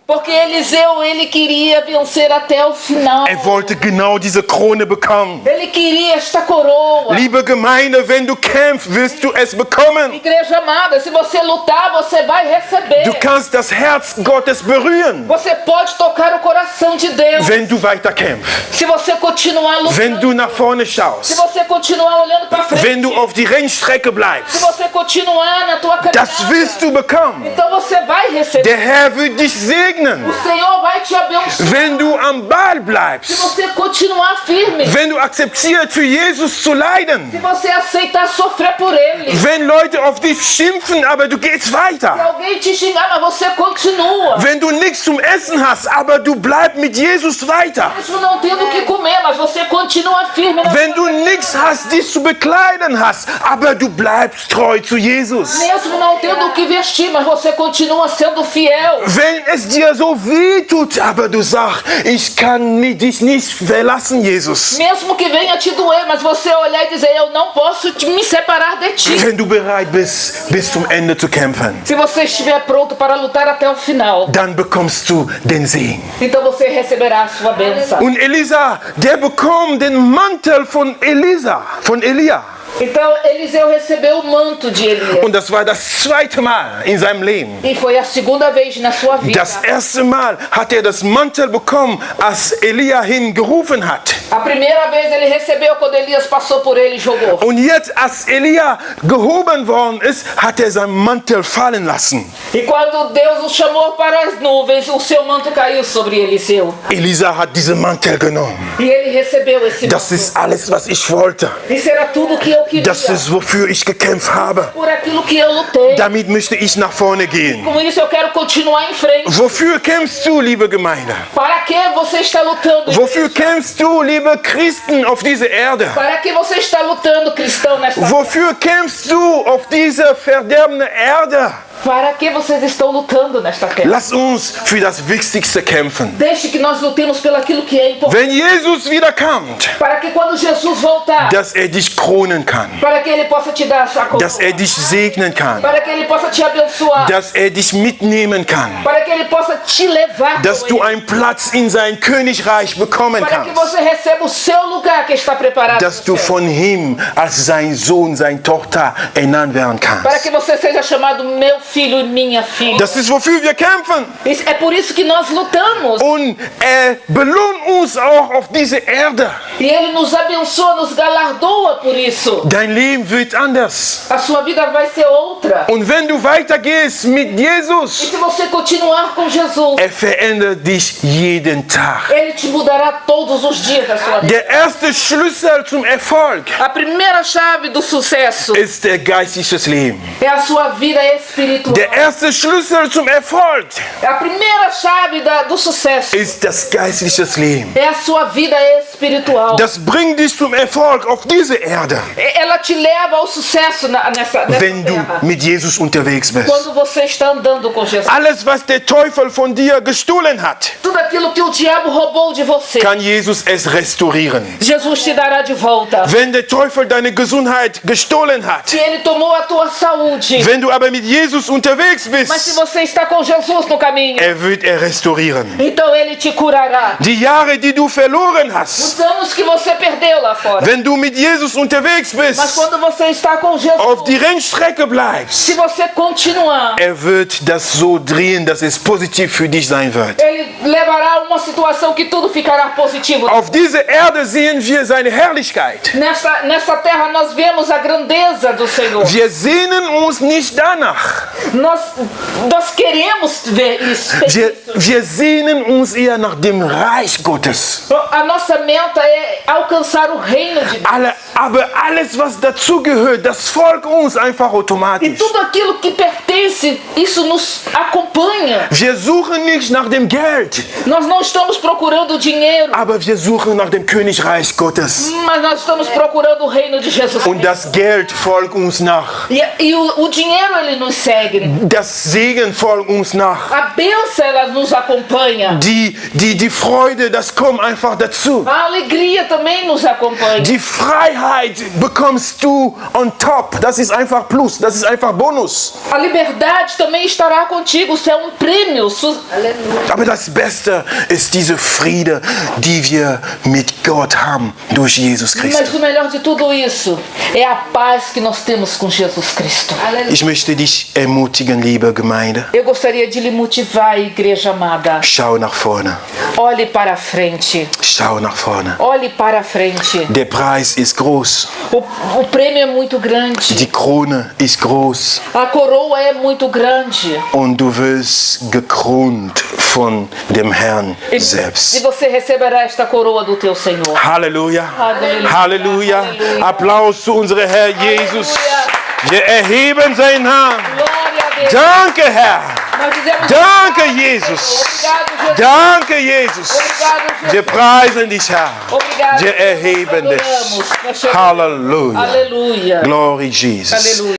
S2: Porque Eliseu, ele queria vencer até o final.
S1: Er wollte genau diese Krone bekommen.
S2: Ele queria esta coroa.
S1: Liebe Gemeinde, wenn du kämpfst, wirst du es bekommen.
S2: Igreja amada, se você lutar, você vai receber.
S1: Du kannst das Herz Gottes berühren,
S2: Você pode tocar o coração de Deus.
S1: wenn du weiter kämpfst.
S2: Se você continuar lutando.
S1: Wenn du nach vorne
S2: Se
S1: schaust.
S2: você continuar olhando para frente.
S1: Wenn du auf die Rennstrecke
S2: Se
S1: bleibst.
S2: você continuar na tua caminhada.
S1: Das wirst du bekommen.
S2: Então você vai receber.
S1: Der Herr wird dich segnen,
S2: O Senhor vai te abençoar.
S1: wenn du am Ball
S2: Se
S1: bleibst.
S2: você continuar firme.
S1: Wenn du akzeptierst, für Jesus zu leiden.
S2: Se você aceitar sofrer por Ele.
S1: Wenn Leute auf dich schimpfen, aber du gehst
S2: Se
S1: weiter.
S2: alguém te xingar, mas você continua.
S1: Wenn du nichts zum Essen hast, aber du bleibst mit Jesus weiter.
S2: Mesmo não tendo o que comer, mas você continua firme.
S1: Wenn du nichts hast, dich zu bekleiden hast, aber du bleibst treu zu Jesus.
S2: Mesmo não tendo o que vestir, mas você continua sendo fiel.
S1: Wenn es dir so weh tut, aber du sagst, ich kann dich nicht verlassen, Jesus.
S2: Mesmo que venha te doer, mas você olhar e dizer, eu não posso me separar de ti.
S1: Wenn du bereit bist, bis zum Ende zu kämpfen,
S2: Se você estiver pronto para lutar até o final,
S1: dann bekommst du den Segen.
S2: então você receberá a sua bênção.
S1: Und Elisa, der bekommt den Mantel von Elia.
S2: Então Eliseu recebeu o manto de Elias.
S1: Und das war das zweite Mal in seinem Leben.
S2: E foi a segunda vez na sua vida.
S1: Das erste Mal hat er das Mantel bekommen, als Elia hingerufen hat.
S2: A primeira vez ele recebeu quando Elias passou por ele e jogou.
S1: Und jetzt, als Elia gehoben worden ist, hat er seinen Mantel fallen lassen.
S2: E quando Deus o chamou para as nuvens, o seu manto caiu sobre Eliseu.
S1: Elisa hat diesen Mantel genommen.
S2: E ele recebeu esse
S1: Das
S2: manto.
S1: ist alles, was ich wollte.
S2: Isso era tudo que eu eu queria.
S1: Das ist, wofür ich gekämpft habe.
S2: Por aquilo que eu lutei.
S1: Damit möchte ich nach vorne gehen.
S2: Com isso eu quero continuar em frente.
S1: Wofür kämpfst du, liebe Gemeinde?
S2: Para que você está lutando?
S1: Wofür kämpfst du, liebe Christen auf dieser Erde?
S2: Para que você está lutando, cristão, nesta terra?
S1: Wofür kämpfst du auf dieser verderbenen Erde?
S2: Para que vocês estão lutando nesta terra?
S1: Lass uns für das Wichtigste kämpfen.
S2: Deixe que nós lutemos pelo aquilo que é importante.
S1: Wenn Jesus wiederkommt,
S2: Para que quando Jesus voltar,
S1: dass dich kronen kann,
S2: para que ele possa te dar a sua coroa,
S1: dass dich segnen kann,
S2: para que ele possa te abençoar,
S1: dass dich mitnehmen kann,
S2: para que ele possa te levar,
S1: dass
S2: com
S1: du
S2: ele,
S1: einen Platz in sein Königreich bekommen
S2: para que
S1: kannst,
S2: você receba o seu lugar que está preparado
S1: dass
S2: no
S1: du
S2: céu.
S1: von ihm als sein Sohn, seine Tochter ernannt werden
S2: Para
S1: kannst.
S2: que você seja chamado meu filho e minha filha.
S1: Das ist, wofür wir kämpfen.
S2: É por isso que nós lutamos.
S1: Und er belohnt uns auch auf dieser Erde.
S2: E ele nos abençoa, nos galardoa por isso.
S1: Dein Leben wird anders.
S2: A sua vida vai ser outra.
S1: Und wenn du weitergehst mit
S2: E
S1: Jesus,
S2: se você continuar com Jesus,
S1: er verändert dich jeden Tag.
S2: ele te mudará todos os dias da sua vida.
S1: Der erste Schlüssel zum Erfolg
S2: A primeira chave do sucesso
S1: ist der geistliche Leben.
S2: é a sua vida espiritual.
S1: Der erste Schlüssel zum Erfolg
S2: A primeira chave do sucesso
S1: ist das geistliche Leben.
S2: é a sua vida espiritual.
S1: Das bringt dich zum Erfolg auf dieser Erde,
S2: Ela te leva ao sucesso nessa
S1: wenn du
S2: terra.
S1: mit Jesus unterwegs bist.
S2: Quando você está andando com Jesus.
S1: Alles, was der Teufel von dir gestohlen hat,
S2: Tudo aquilo que o diabo roubou de você,
S1: kann Jesus es restaurieren.
S2: Jesus te dará de volta.
S1: Wenn der Teufel deine Gesundheit gestohlen hat,
S2: Se ele tomou a tua saúde,
S1: wenn du aber mit Jesus unterwegs
S2: mas se
S1: bist,
S2: você está com Jesus no caminho,
S1: wird er restaurieren.
S2: então ele te curará.
S1: Die Jahre, die du verloren hast,
S2: Os anos que você perdeu lá fora.
S1: wenn du mit Jesus unterwegs
S2: Mas
S1: bist,
S2: quando você está com
S1: auf
S2: Jesus,
S1: die Rennstrecke bleibst,
S2: se você continuar,
S1: wird das so drehen, dass es positiv für dich sein wird.
S2: ele levará a uma situação que tudo ficará positivo.
S1: Auf dieser Erde sehen wir seine Herrlichkeit.
S2: Nessa terra nós vemos a grandeza do Senhor.
S1: Wir sehnen uns nicht danach.
S2: Nós queremos ver isso.
S1: Wir sehnen uns eher nach dem Reich Gottes.
S2: A nossa meta é alcançar o reino de Deus.
S1: Aber alles, was dazugehört, das folgt uns einfach
S2: E
S1: automatisch.
S2: tudo aquilo que pertence, isso nos acompanha.
S1: Wir suchen nicht nach dem Geld,
S2: Nós não estamos procurando dinheiro,
S1: aber wir suchen nach dem Königreich Gottes.
S2: mas nós estamos procurando o reino de Jesus.
S1: Und das Geld folgt uns nach.
S2: E o dinheiro, ele nos segue.
S1: Das Segen folgt uns nach.
S2: A bênção, ela nos acompanha.
S1: Die Freude, das kommt einfach dazu.
S2: A alegria também nos acompanha.
S1: Die Freiheit bekommst du on top. Das ist einfach Plus, das ist einfach Bonus.
S2: A liberdade também estará contigo. Isso é um prêmio.
S1: Aber das Beste ist diese Friede, die wir mit Gott haben durch Jesus
S2: Mas
S1: Christus.
S2: o melhor de tudo isso é a paz que nós temos com Jesus Cristo.
S1: Ich möchte dich ermutigen, liebe Gemeinde.
S2: Eu gostaria de lhe motivar, igreja amada.
S1: Schau nach vorne.
S2: Olhe para frente.
S1: Schau nach vorne.
S2: Olhe para frente.
S1: Der Preis ist groß.
S2: O prêmio é muito grande.
S1: Die Krone ist groß.
S2: A coroa é muito grande.
S1: Und du wirst gekrönt von dem Herrn
S2: E
S1: selbst.
S2: você receberá esta coroa do teu Senhor.
S1: Halleluja.
S2: Halleluja.
S1: Halleluja.
S2: Halleluja.
S1: Applaus zu unserem Herr Jesus.
S2: Halleluja.
S1: Wir erheben seinen Namen.
S2: Glória a Deus.
S1: Danke, Herr.
S2: Nós dizemos
S1: Danke, Jesus.
S2: obrigado, Jesus.
S1: Danke, Jesus.
S2: Obrigado, Jesus.
S1: Wir preisen dich, Herr.
S2: Obrigado.
S1: Wir erheben
S2: Nós
S1: dich.
S2: adoramos. Nós te adoramos.
S1: Halleluja.
S2: Aleluia.
S1: Glory Jesus.
S2: Aleluia.